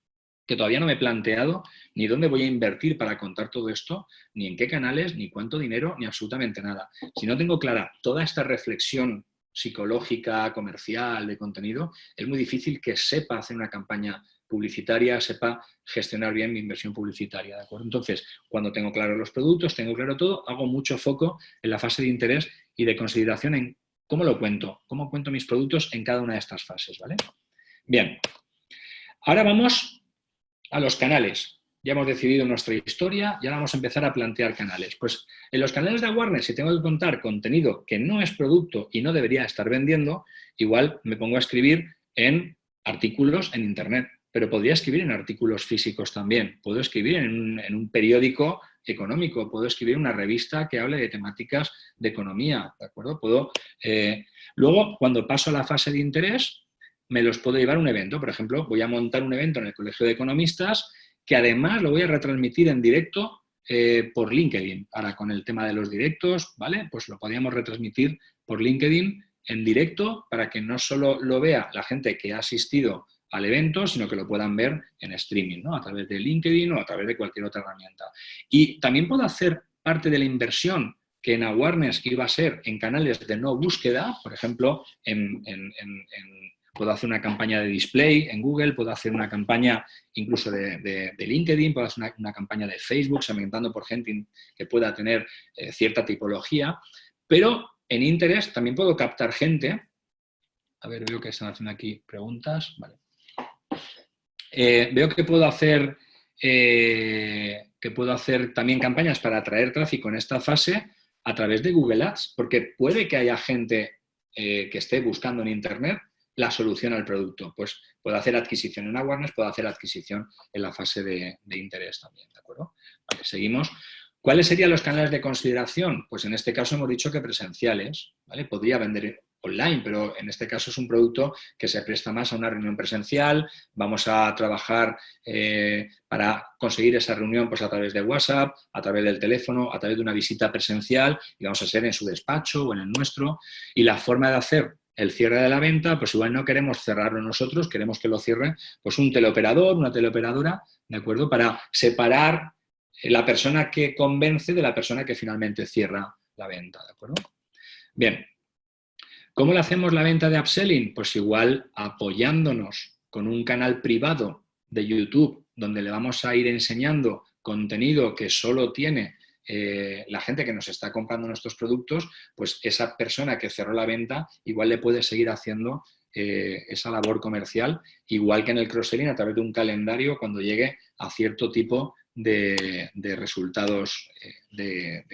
que todavía no me he planteado ni dónde voy a invertir para contar todo esto, ni en qué canales, ni cuánto dinero, ni absolutamente nada. Si no tengo clara toda esta reflexión psicológica, comercial, de contenido, es muy difícil que sepa hacer una campaña publicitaria, sepa gestionar bien mi inversión publicitaria, ¿de acuerdo? Entonces, cuando tengo claro los productos, tengo claro todo, hago mucho foco en la fase de interés y de consideración en cómo lo cuento, cómo cuento mis productos en cada una de estas fases, ¿vale? Bien, ahora vamos a los canales. Ya hemos decidido nuestra historia y ahora vamos a empezar a plantear canales. Pues en los canales de awareness, si tengo que contar contenido que no es producto y no debería estar vendiendo, igual me pongo a escribir en artículos en Internet, pero podría escribir en artículos físicos también. Puedo escribir en un periódico económico, puedo escribir en una revista que hable de temáticas de economía, ¿de acuerdo? Luego, cuando paso a la fase de interés, me los puedo llevar a un evento. Por ejemplo, voy a montar un evento en el Colegio de Economistas que además lo voy a retransmitir en directo por LinkedIn. Ahora, con el tema de los directos, ¿vale? Pues lo podríamos retransmitir por LinkedIn en directo para que no solo lo vea la gente que ha asistido al evento, sino que lo puedan ver en streaming, ¿no? A través de LinkedIn o a través de cualquier otra herramienta. Y también puedo hacer parte de la inversión que en awareness iba a ser en canales de no búsqueda, por ejemplo, puedo hacer una campaña de display en Google, puedo hacer una campaña incluso de LinkedIn, puedo hacer una campaña de Facebook, segmentando por gente que pueda tener cierta tipología, pero en interés también puedo captar gente. A ver, veo que están haciendo aquí preguntas. Vale. Veo que puedo hacer también campañas para atraer tráfico en esta fase a través de Google Ads, porque puede que haya gente que esté buscando en Internet la solución al producto. Pues puedo hacer adquisición en awareness, puedo hacer adquisición en la fase de interés también, ¿de acuerdo? Vale, seguimos. ¿Cuáles serían los canales de consideración? Pues en este caso hemos dicho que presenciales, ¿vale? Podría vender online, pero en este caso es un producto que se presta más a una reunión presencial. Vamos a trabajar para conseguir esa reunión pues a través de WhatsApp, a través del teléfono, a través de una visita presencial, y vamos a hacer en su despacho o en el nuestro. Y la forma de hacer el cierre de la venta, pues igual no queremos cerrarlo nosotros, queremos que lo cierre pues un teleoperador, una teleoperadora, ¿de acuerdo? Para separar la persona que convence de la persona que finalmente cierra la venta, ¿de acuerdo? Bien, ¿cómo le hacemos la venta de upselling? Pues igual apoyándonos con un canal privado de YouTube donde le vamos a ir enseñando contenido que solo tiene la gente que nos está comprando nuestros productos, pues esa persona que cerró la venta igual le puede seguir haciendo esa labor comercial, igual que en el cross-selling a través de un calendario cuando llegue a cierto tipo de resultados de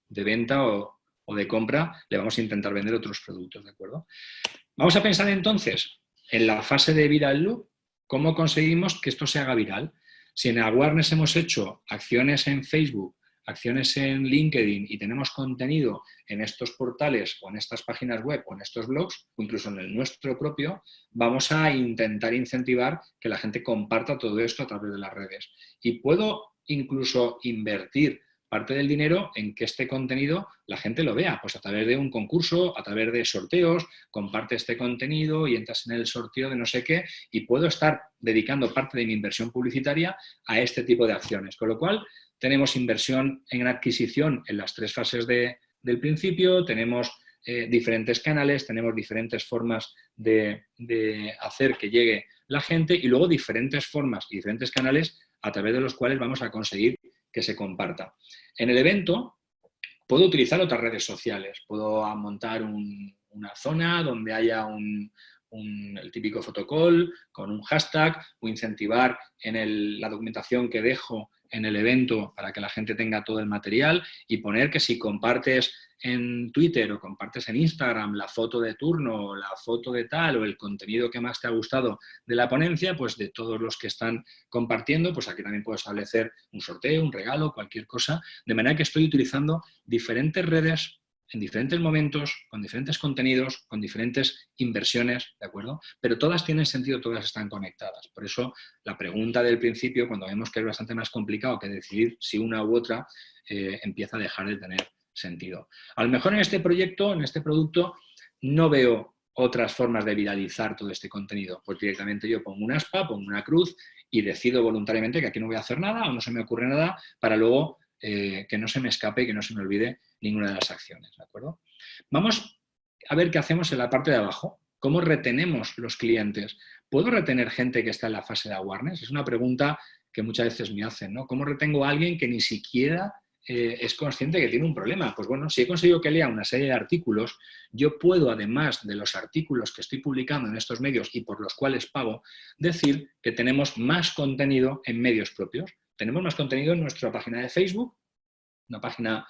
venta o de compra, le vamos a intentar vender otros productos, ¿de acuerdo? Vamos a pensar entonces en la fase de viral loop, cómo conseguimos que esto se haga viral. Si en awareness hemos hecho acciones en Facebook, acciones en LinkedIn y tenemos contenido en estos portales o en estas páginas web o en estos blogs o incluso en el nuestro propio, vamos a intentar incentivar que la gente comparta todo esto a través de las redes. Y puedo incluso invertir parte del dinero en que este contenido la gente lo vea, pues a través de un concurso, a través de sorteos, comparte este contenido y entras en el sorteo de no sé qué y puedo estar dedicando parte de mi inversión publicitaria a este tipo de acciones. Con lo cual, tenemos inversión en adquisición en las 3 fases del principio, tenemos diferentes canales, tenemos diferentes formas de hacer que llegue la gente y luego diferentes formas y diferentes canales a través de los cuales vamos a conseguir que se comparta. En el evento puedo utilizar otras redes sociales, puedo montar una zona donde haya el típico photocall con un hashtag o incentivar en la documentación que dejo en el evento para que la gente tenga todo el material y poner que si compartes en Twitter o compartes en Instagram la foto de turno o la foto de tal o el contenido que más te ha gustado de la ponencia, pues de todos los que están compartiendo, pues aquí también puedo establecer un sorteo, un regalo, cualquier cosa, de manera que estoy utilizando diferentes redes en diferentes momentos, con diferentes contenidos, con diferentes inversiones, ¿de acuerdo? Pero todas tienen sentido, todas están conectadas. Por eso la pregunta del principio, cuando vemos que es bastante más complicado que decidir si una u otra, empieza a dejar de tener sentido. A lo mejor en este proyecto, en este producto, no veo otras formas de viralizar todo este contenido. Pues directamente yo pongo una aspa, pongo una cruz y decido voluntariamente que aquí no voy a hacer nada o no se me ocurre nada para luego que no se me escape y que no se me olvide ninguna de las acciones, ¿de acuerdo? Vamos a ver qué hacemos en la parte de abajo. ¿Cómo retenemos los clientes? ¿Puedo retener gente que está en la fase de awareness? Es una pregunta que muchas veces me hacen, ¿no? ¿Cómo retengo a alguien que ni siquiera es consciente que tiene un problema? Pues bueno, si he conseguido que lea una serie de artículos, yo puedo, además de los artículos que estoy publicando en estos medios y por los cuales pago, decir que tenemos más contenido en medios propios. Tenemos más contenido en nuestra página de Facebook, una página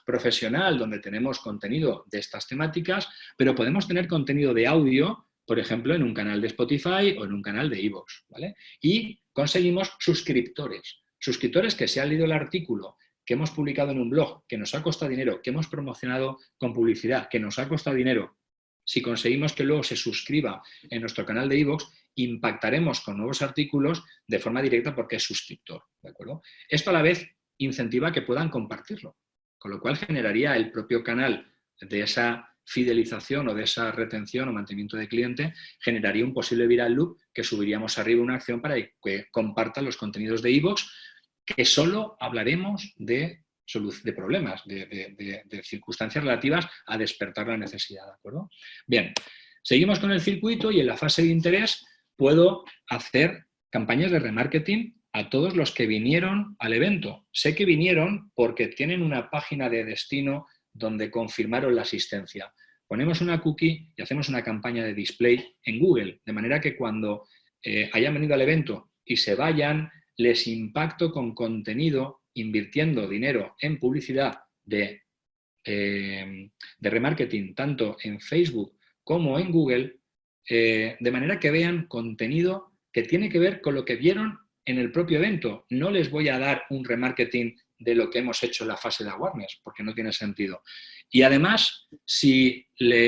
profesional donde tenemos contenido de estas temáticas, pero podemos tener contenido de audio, por ejemplo, en un canal de Spotify o en un canal de iVoox, ¿vale? Y conseguimos suscriptores. Suscriptores que se han leído el artículo que hemos publicado en un blog, que nos ha costado dinero, que hemos promocionado con publicidad, que nos ha costado dinero. Si conseguimos que luego se suscriba en nuestro canal de iVoox, impactaremos con nuevos artículos de forma directa porque es suscriptor, ¿de acuerdo? Esto a la vez incentiva que puedan compartirlo, con lo cual generaría el propio canal de esa fidelización o de esa retención o mantenimiento de cliente, generaría un posible viral loop que subiríamos arriba una acción para que compartan los contenidos de iVoox, que solo hablaremos de problemas, de circunstancias relativas a despertar la necesidad, ¿de acuerdo? Bien, seguimos con el circuito y en la fase de interés puedo hacer campañas de remarketing a todos los que vinieron al evento. Sé que vinieron porque tienen una página de destino donde confirmaron la asistencia. Ponemos una cookie y hacemos una campaña de display en Google, de manera que cuando hayan venido al evento y se vayan, les impacto con contenido invirtiendo dinero en publicidad de de remarketing tanto en Facebook como en Google, de manera que vean contenido que tiene que ver con lo que vieron en el propio evento. No les voy a dar un remarketing de lo que hemos hecho en la fase de awareness, porque no tiene sentido. Y además, si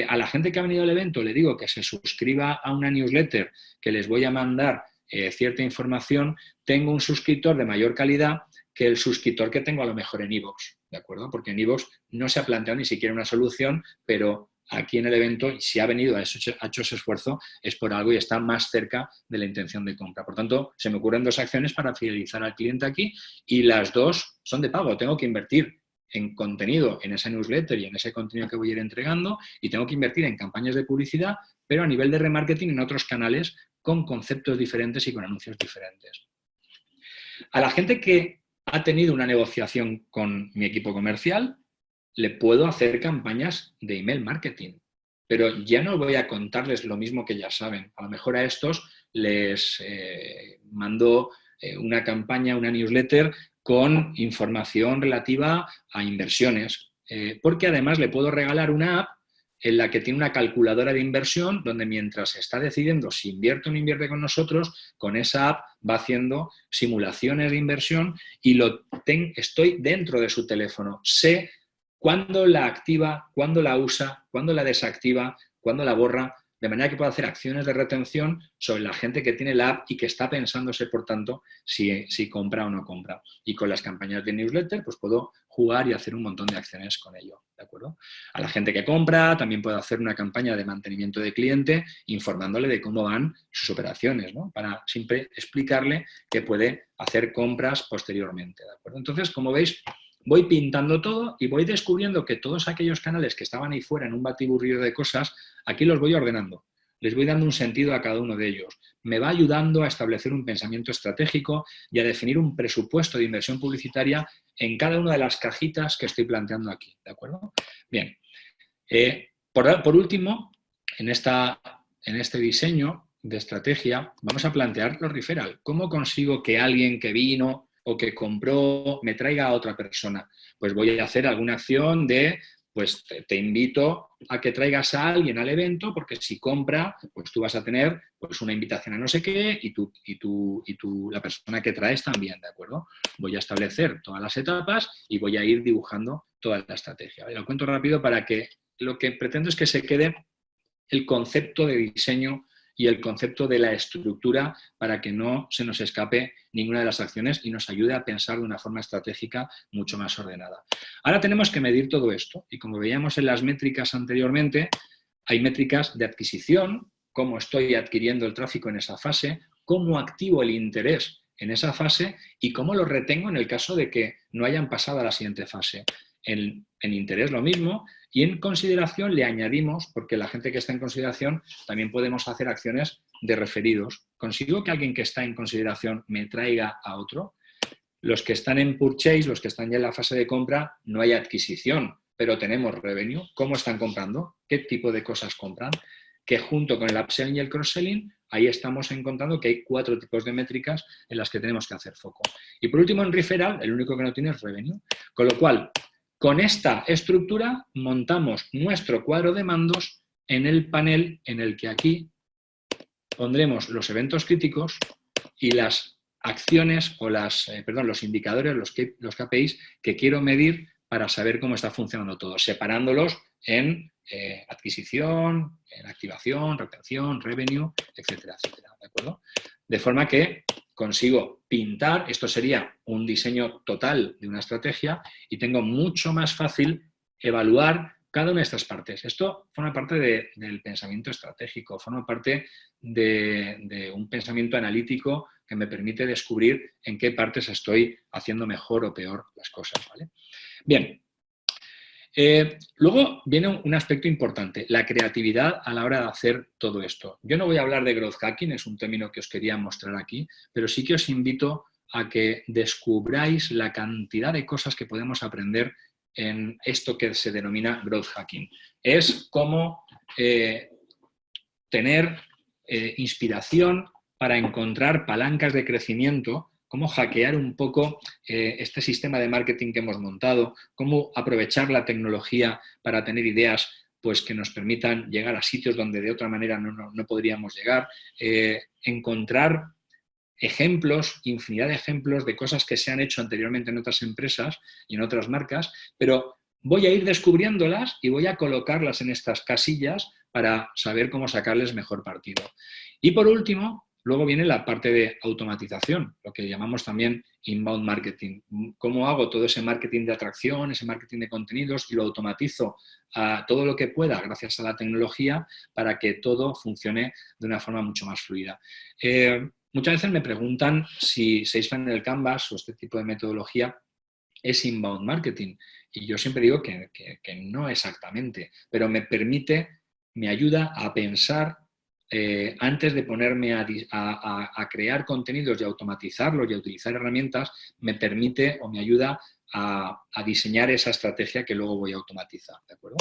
a la gente que ha venido al evento le digo que se suscriba a una newsletter que les voy a mandar cierta información, tengo un suscriptor de mayor calidad que el suscriptor que tengo a lo mejor en iVoox, ¿de acuerdo? Porque en iVoox no se ha planteado ni siquiera una solución, pero aquí en el evento, si ha venido, ha hecho ese esfuerzo, es por algo y está más cerca de la intención de compra. Por tanto, se me ocurren 2 acciones para fidelizar al cliente aquí y las 2 son de pago. Tengo que invertir en contenido, en esa newsletter y en ese contenido que voy a ir entregando, y tengo que invertir en campañas de publicidad, pero a nivel de remarketing en otros canales con conceptos diferentes y con anuncios diferentes. A la gente que ha tenido una negociación con mi equipo comercial, le puedo hacer campañas de email marketing, pero ya no voy a contarles lo mismo que ya saben. A lo mejor a estos les mando una campaña, una newsletter con información relativa a inversiones, porque además le puedo regalar una app en la que tiene una calculadora de inversión donde mientras está decidiendo si invierte o no invierte con nosotros, con esa app va haciendo simulaciones de inversión y estoy dentro de su teléfono. Sé cuándo la activa, cuándo la usa, cuándo la desactiva, cuándo la borra, de manera que puedo hacer acciones de retención sobre la gente que tiene la app y que está pensándose, por tanto, si compra o no compra. Y con las campañas de newsletter, pues puedo jugar y hacer un montón de acciones con ello, ¿de acuerdo? A la gente que compra también puedo hacer una campaña de mantenimiento de cliente informándole de cómo van sus operaciones, ¿no? Para siempre explicarle que puede hacer compras posteriormente, ¿de acuerdo? Entonces, como veis, voy pintando todo y voy descubriendo que todos aquellos canales que estaban ahí fuera en un batiburrillo de cosas, aquí los voy ordenando. Les voy dando un sentido a cada uno de ellos. Me va ayudando a establecer un pensamiento estratégico y a definir un presupuesto de inversión publicitaria en cada una de las cajitas que estoy planteando aquí, ¿de acuerdo? Bien. Por último, en este diseño de estrategia, vamos a plantear los referral. ¿Cómo consigo que alguien que vino o que compró me traiga a otra persona? Pues voy a hacer alguna acción de, pues te invito a que traigas a alguien al evento porque si compra, pues tú vas a tener pues una invitación a no sé qué y la persona que traes también, ¿de acuerdo? Voy a establecer todas las etapas y voy a ir dibujando toda la estrategia. ¿Vale? Lo cuento rápido para que lo que pretendo es que se quede el concepto de diseño y el concepto de la estructura para que no se nos escape ninguna de las acciones y nos ayude a pensar de una forma estratégica mucho más ordenada. Ahora tenemos que medir todo esto y como veíamos en las métricas anteriormente, hay métricas de adquisición, cómo estoy adquiriendo el tráfico en esa fase, cómo activo el interés en esa fase y cómo lo retengo en el caso de que no hayan pasado a la siguiente fase. En interés lo mismo y en consideración le añadimos, porque la gente que está en consideración también podemos hacer acciones de referidos. ¿Consigo que alguien que está en consideración me traiga a otro? Los que están en purchase, los que están ya en la fase de compra, no hay adquisición, pero tenemos revenue. ¿Cómo están comprando? ¿Qué tipo de cosas compran? Que junto con el upselling y el cross-selling, ahí estamos encontrando que hay 4 tipos de métricas en las que tenemos que hacer foco. Y por último, en referral, el único que no tiene es revenue. Con lo cual, con esta estructura montamos nuestro cuadro de mandos en el panel en el que aquí pondremos los eventos críticos y las acciones o los indicadores, los KPIs que quiero medir para saber cómo está funcionando todo, separándolos en adquisición, en activación, retención, revenue, etcétera, etcétera, ¿de acuerdo? De forma que consigo pintar, esto sería un diseño total de una estrategia y tengo mucho más fácil evaluar cada una de estas partes. Esto forma parte del pensamiento estratégico, forma parte de un pensamiento analítico que me permite descubrir en qué partes estoy haciendo mejor o peor las cosas, ¿vale? Bien. Luego viene un aspecto importante, la creatividad a la hora de hacer todo esto. Yo no voy a hablar de growth hacking, es un término que os quería mostrar aquí, pero sí que os invito a que descubráis la cantidad de cosas que podemos aprender en esto que se denomina growth hacking. Es como tener inspiración para encontrar palancas de crecimiento cómo hackear un poco este sistema de marketing que hemos montado, cómo aprovechar la tecnología para tener ideas pues, que nos permitan llegar a sitios donde de otra manera no podríamos llegar, encontrar ejemplos, infinidad de ejemplos de cosas que se han hecho anteriormente en otras empresas y en otras marcas, pero voy a ir descubriéndolas y voy a colocarlas en estas casillas para saber cómo sacarles mejor partido. Y por último, luego viene la parte de automatización, lo que llamamos también inbound marketing. ¿Cómo hago todo ese marketing de atracción, ese marketing de contenidos y lo automatizo a todo lo que pueda gracias a la tecnología para que todo funcione de una forma mucho más fluida? Muchas veces me preguntan si Salesfunnel Canvas o este tipo de metodología es inbound marketing. Y yo siempre digo que no exactamente, pero me permite, me ayuda a pensar antes de ponerme a crear contenidos y automatizarlos y a utilizar herramientas, me permite o me ayuda a diseñar esa estrategia que luego voy a automatizar, ¿de acuerdo?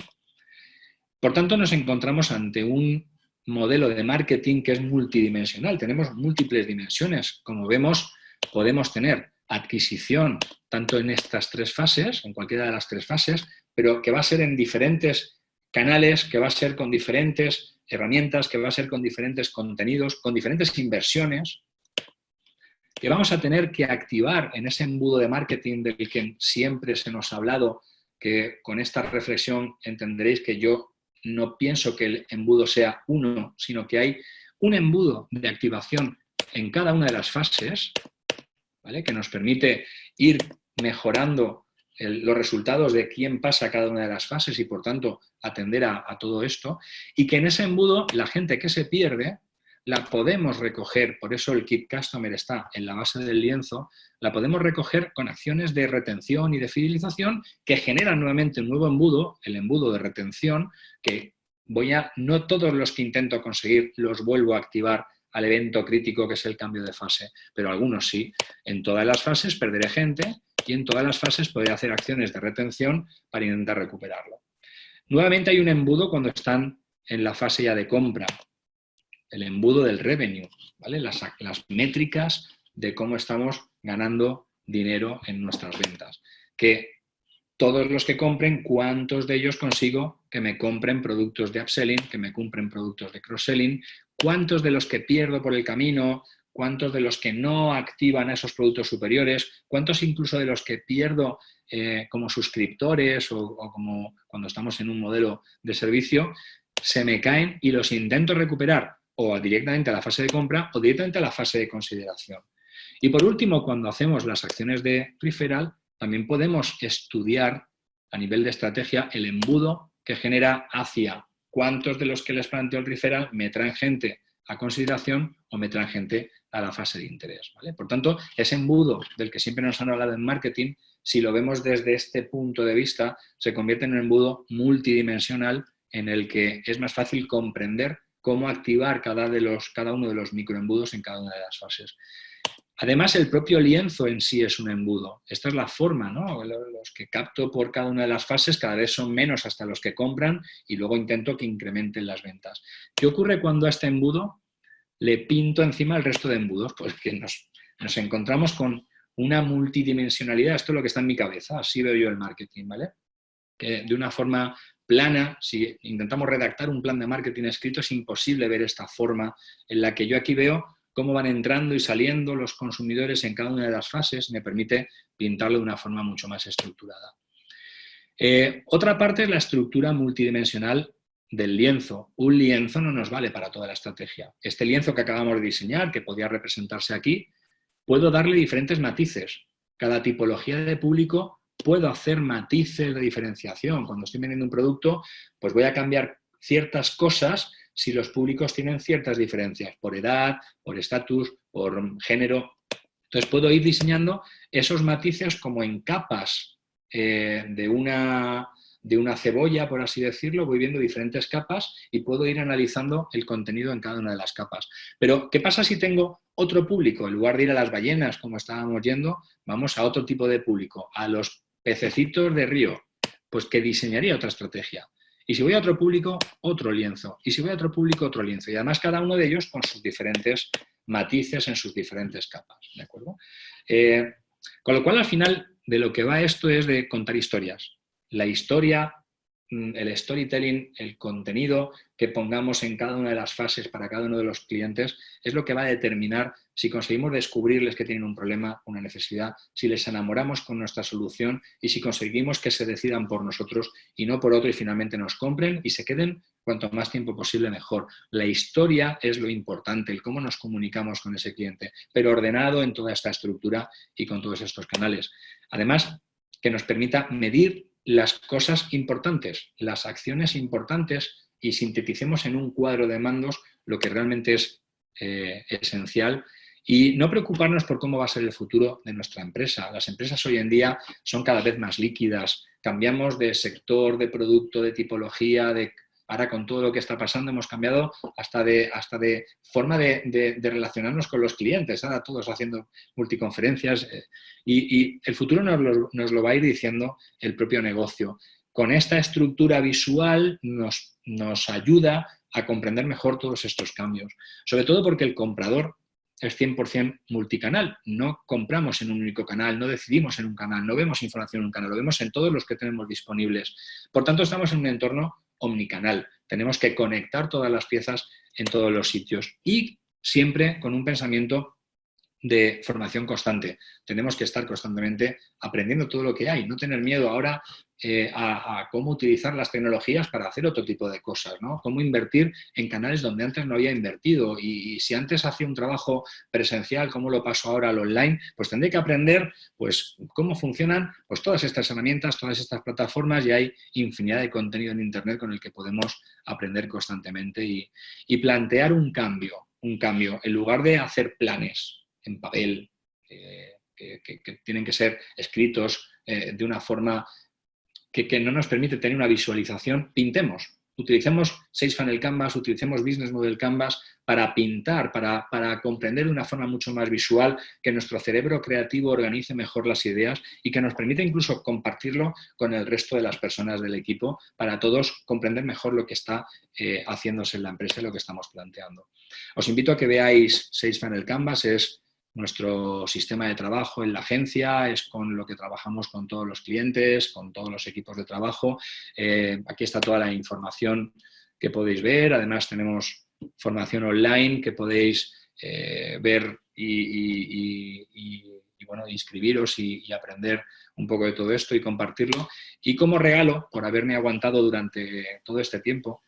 Por tanto, nos encontramos ante un modelo de marketing que es multidimensional. Tenemos múltiples dimensiones. Como vemos, podemos tener adquisición tanto en estas tres fases, en cualquiera de las tres fases, pero que va a ser en diferentes canales, que va a ser con diferentes herramientas, que va a ser con diferentes contenidos, con diferentes inversiones, que vamos a tener que activar en ese embudo de marketing del que siempre se nos ha hablado, que con esta reflexión entenderéis que yo no pienso que el embudo sea uno, sino que hay un embudo de activación en cada una de las fases, ¿vale? Que nos permite ir mejorando los resultados de quién pasa cada una de las fases y, por tanto, atender a todo esto. Y que en ese embudo la gente que se pierde la podemos recoger, por eso el Keep Customer está en la base del lienzo, la podemos recoger con acciones de retención y de fidelización que generan nuevamente un nuevo embudo, el embudo de retención, que no todos los que intento conseguir los vuelvo a activar al evento crítico que es el cambio de fase, pero algunos sí. En todas las fases perderé gente y en todas las fases podré hacer acciones de retención para intentar recuperarlo. Nuevamente hay un embudo cuando están en la fase ya de compra, el embudo del revenue, ¿vale? Las métricas de cómo estamos ganando dinero en nuestras ventas. Que todos los que compren, ¿cuántos de ellos consigo que me compren productos de upselling, que me compren productos de cross-selling? ¿Cuántos de los que pierdo por el camino? ¿Cuántos de los que no activan esos productos superiores? ¿Cuántos incluso de los que pierdo como suscriptores o como cuando estamos en un modelo de servicio se me caen y los intento recuperar o directamente a la fase de compra o directamente a la fase de consideración? Y por último, cuando hacemos las acciones de referral, también podemos estudiar a nivel de estrategia el embudo que genera hacia cuántos de los que les planteo el referral me traen gente a consideración o me traen gente a la fase de interés, ¿vale? Por tanto, ese embudo del que siempre nos han hablado en marketing, si lo vemos desde este punto de vista, se convierte en un embudo multidimensional en el que es más fácil comprender cómo activar cada uno de los microembudos en cada una de las fases. Además, el propio lienzo en sí es un embudo. Esta es la forma, ¿no? Los que capto por cada una de las fases cada vez son menos hasta los que compran y luego intento que incrementen las ventas. ¿Qué ocurre cuando a este embudo le pinto encima el resto de embudos? Pues que nos encontramos con una multidimensionalidad. Esto es lo que está en mi cabeza, así veo yo el marketing, ¿vale? Que de una forma plana, si intentamos redactar un plan de marketing escrito, es imposible ver esta forma en la que yo aquí veo cómo van entrando y saliendo los consumidores en cada una de las fases, me permite pintarlo de una forma mucho más estructurada. Otra parte es la estructura multidimensional del lienzo. Un lienzo no nos vale para toda la estrategia. Este lienzo que acabamos de diseñar, que podía representarse aquí, puedo darle diferentes matices. Cada tipología de público puedo hacer matices de diferenciación. Cuando estoy vendiendo un producto, pues voy a cambiar ciertas cosas si los públicos tienen ciertas diferencias, por edad, por estatus, por género. Entonces puedo ir diseñando esos matices como en capas de una cebolla, por así decirlo, voy viendo diferentes capas y puedo ir analizando el contenido en cada una de las capas. Pero, ¿qué pasa si tengo otro público? En lugar de ir a las ballenas, como estábamos yendo, vamos a otro tipo de público, a los pececitos de río, pues que diseñaría otra estrategia. Y si voy a otro público, otro lienzo. Y si voy a otro público, otro lienzo. Y además cada uno de ellos con sus diferentes matices en sus diferentes capas, ¿de acuerdo? Con lo cual, al final, de lo que va esto es de contar historias. La historia, el storytelling, el contenido que pongamos en cada una de las fases para cada uno de los clientes es lo que va a determinar si conseguimos descubrirles que tienen un problema, una necesidad, si les enamoramos con nuestra solución y si conseguimos que se decidan por nosotros y no por otro y finalmente nos compren y se queden cuanto más tiempo posible mejor. La historia es lo importante, el cómo nos comunicamos con ese cliente, pero ordenado en toda esta estructura y con todos estos canales. Además, que nos permita medir las cosas importantes, las acciones importantes y sinteticemos en un cuadro de mandos lo que realmente es esencial y no preocuparnos por cómo va a ser el futuro de nuestra empresa. Las empresas hoy en día son cada vez más líquidas, cambiamos de sector, de producto, de tipología, ahora con todo lo que está pasando hemos cambiado hasta de forma de relacionarnos con los clientes, ahora todos haciendo multiconferencias y el futuro nos lo va a ir diciendo el propio negocio. Con esta estructura visual nos ayuda a comprender mejor todos estos cambios, sobre todo porque el comprador es 100% multicanal, no compramos en un único canal, no decidimos en un canal, no vemos información en un canal, lo vemos en todos los que tenemos disponibles. Por tanto, estamos en un entorno omnicanal. Tenemos que conectar todas las piezas en todos los sitios y siempre con un pensamiento de formación constante. Tenemos que estar constantemente aprendiendo todo lo que hay, no tener miedo ahora a cómo utilizar las tecnologías para hacer otro tipo de cosas, ¿no? Cómo invertir en canales donde antes no había invertido y si antes hacía un trabajo presencial, cómo lo paso ahora al online, pues tendré que aprender pues cómo funcionan pues todas estas herramientas, todas estas plataformas y hay infinidad de contenido en Internet con el que podemos aprender constantemente y plantear un cambio, en lugar de hacer planes en papel, que tienen que ser escritos de una forma que no nos permite tener una visualización, pintemos. Utilicemos Sales Funnel Canvas, utilicemos Business Model Canvas para pintar, para comprender de una forma mucho más visual, que nuestro cerebro creativo organice mejor las ideas y que nos permita incluso compartirlo con el resto de las personas del equipo para todos comprender mejor lo que está haciéndose en la empresa y lo que estamos planteando. Os invito a que veáis Sales Funnel Canvas, es nuestro sistema de trabajo en la agencia, es con lo que trabajamos con todos los clientes, con todos los equipos de trabajo. Aquí está toda la información que podéis ver. Además, tenemos formación online que podéis ver bueno, inscribiros y aprender un poco de todo esto y compartirlo. Y como regalo, por haberme aguantado durante todo este tiempo,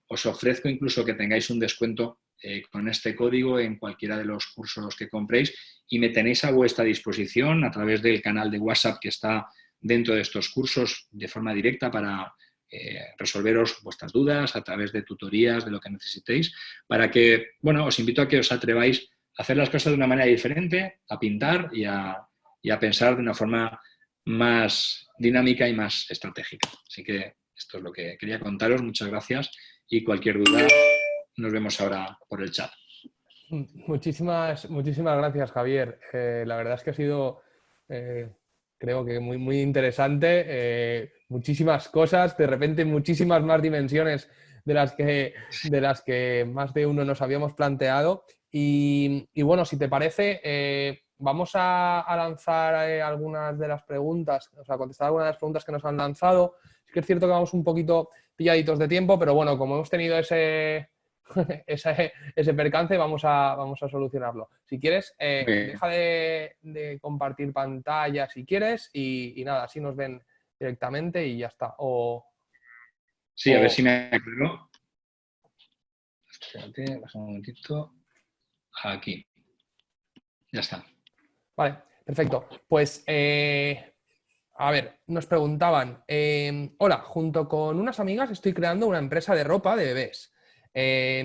os ofrezco incluso que tengáis un descuento con este código en cualquiera de los cursos que compréis y me tenéis a vuestra disposición a través del canal de WhatsApp que está dentro de estos cursos de forma directa para resolveros vuestras dudas a través de tutorías, de lo que necesitéis, para que, bueno, os invito a que os atreváis a hacer las cosas de una manera diferente, a pintar y a pensar de una forma más dinámica y más estratégica. Así que esto es lo que quería contaros. Muchas gracias y cualquier duda nos vemos ahora por el chat. Muchísimas gracias, Javier. La verdad es que ha sido, creo que muy interesante. Muchísimas cosas, de repente muchísimas más dimensiones de las que más de uno nos habíamos planteado. Y bueno, si te parece, vamos a lanzar algunas de las preguntas, o sea, contestar algunas de las preguntas que nos han lanzado. Es que es cierto que vamos un poquito pilladitos de tiempo, pero bueno, como hemos tenido ese percance, vamos a solucionarlo. Si quieres, deja de compartir pantalla si quieres y nada, así nos ven directamente y ya está. Sí, a ver si me aclaro. Espérate, baja un momentito. Aquí. Ya está. Vale, perfecto. Pues, a ver, nos preguntaban, hola, junto con unas amigas estoy creando una empresa de ropa de bebés.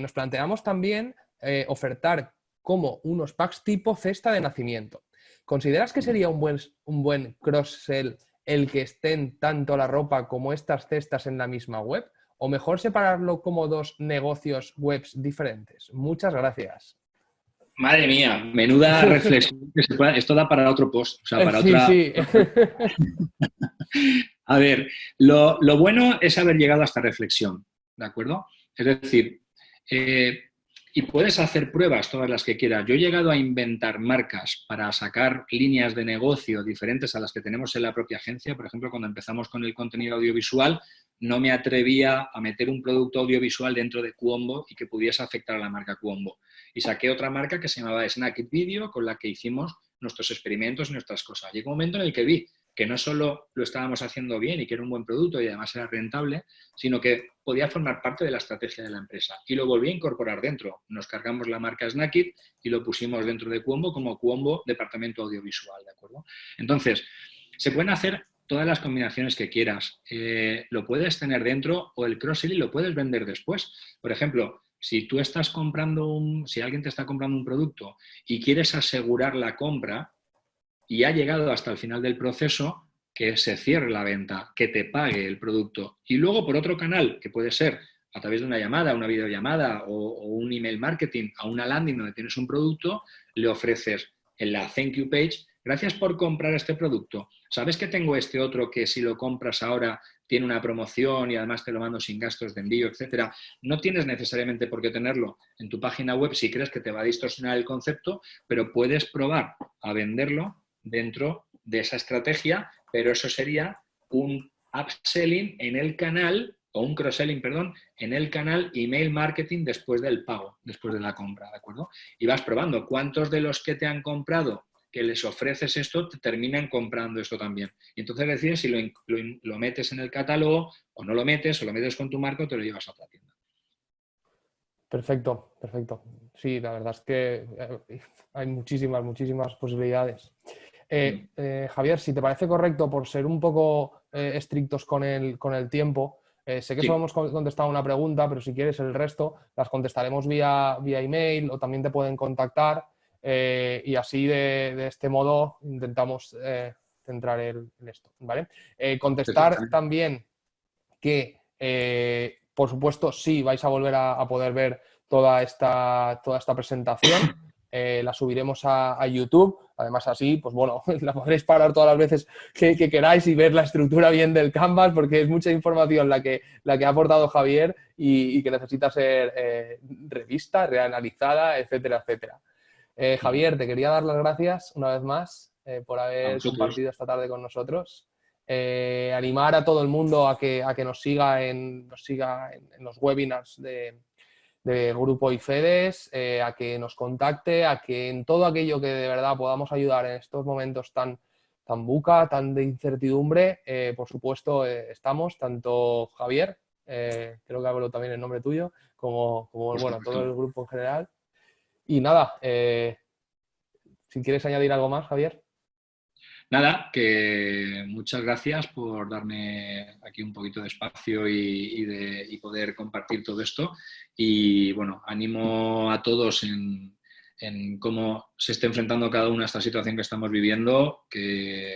Nos planteamos también ofertar como unos packs tipo cesta de nacimiento. ¿Consideras que sería un buen cross-sell el que estén tanto la ropa como estas cestas en la misma web? ¿O mejor separarlo como dos negocios webs diferentes? Muchas gracias. Madre mía, menuda reflexión que se pueda. Esto da para otro post. O sea, para sí, otra. Sí. A ver, lo bueno es haber llegado a esta reflexión, ¿de acuerdo? Es decir, Y puedes hacer pruebas todas las que quieras. Yo he llegado a inventar marcas para sacar líneas de negocio diferentes a las que tenemos en la propia agencia. Por ejemplo, cuando empezamos con el contenido audiovisual, no me atrevía a meter un producto audiovisual dentro de Cuombo y que pudiese afectar a la marca Cuombo. Y saqué otra marca que se llamaba Snack It Video, con la que hicimos nuestros experimentos y nuestras cosas. Llegó un momento en el que vi que no solo lo estábamos haciendo bien y que era un buen producto y además era rentable, sino que podía formar parte de la estrategia de la empresa. Y lo volví a incorporar dentro. Nos cargamos la marca Snackit y lo pusimos dentro de Cuombo como Cuombo Departamento Audiovisual, ¿de acuerdo? Entonces, se pueden hacer todas las combinaciones que quieras. Lo puedes tener dentro o el cross-selling lo puedes vender después. Por ejemplo, si tú estás comprando si alguien te está comprando un producto y quieres asegurar la compra, y ha llegado hasta el final del proceso, que se cierre la venta, que te pague el producto. Y luego por otro canal, que puede ser a través de una llamada, una videollamada o un email marketing a una landing donde tienes un producto, le ofreces en la thank you page, gracias por comprar este producto. ¿Sabes que tengo este otro que si lo compras ahora tiene una promoción y además te lo mando sin gastos de envío, etcétera? No tienes necesariamente por qué tenerlo en tu página web si crees que te va a distorsionar el concepto, pero puedes probar a venderlo dentro de esa estrategia, pero eso sería un upselling en el canal, o un cross-selling, perdón, en el canal email marketing después del pago, después de la compra, ¿de acuerdo? Y vas probando cuántos de los que te han comprado que les ofreces esto te terminan comprando esto también. Y entonces decides si lo metes en el catálogo o no lo metes, o lo metes con tu marca o te lo llevas a otra tienda. Perfecto, perfecto. Sí, la verdad es que hay muchísimas posibilidades. Javier, si te parece correcto, por ser un poco estrictos con el tiempo, sé que solo hemos contestado una pregunta, pero si quieres el resto las contestaremos vía email o también te pueden contactar y así de este modo intentamos centrar en esto, ¿vale? Contestar también que, por supuesto, sí vais a volver a poder ver toda esta presentación. La subiremos a YouTube. Además, así, pues bueno, la podréis parar todas las veces que queráis y ver la estructura bien del Canvas, porque es mucha información la que ha aportado Javier y que necesita ser revista, reanalizada, etcétera, etcétera. Javier, te quería dar las gracias una vez más por haber compartido esta tarde con nosotros. Animar a todo el mundo a que nos siga en los webinars de Grupo IFEDES, a que nos contacte, a que en todo aquello que de verdad podamos ayudar en estos momentos tan buca, tan de incertidumbre, por supuesto estamos, tanto Javier, creo que hablo también en nombre tuyo, como bueno, todo el grupo en general. Y nada, si quieres añadir algo más, Javier. Nada, que muchas gracias por darme aquí un poquito de espacio y poder compartir todo esto. Y bueno, animo a todos en cómo se está enfrentando cada uno a esta situación que estamos viviendo, que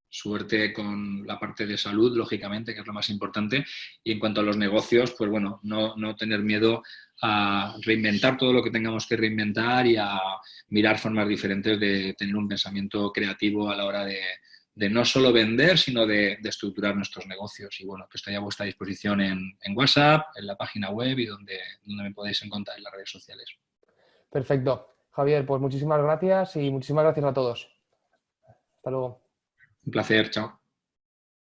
suerte con la parte de salud, lógicamente, que es lo más importante. Y en cuanto a los negocios, pues bueno, no tener miedo a reinventar todo lo que tengamos que reinventar y a mirar formas diferentes de tener un pensamiento creativo a la hora de no solo vender, sino de estructurar nuestros negocios. Y bueno, que estoy a vuestra disposición en WhatsApp, en la página web y donde me podéis encontrar en las redes sociales. Perfecto. Javier, pues muchísimas gracias y muchísimas gracias a todos. Hasta luego. Un placer, chao.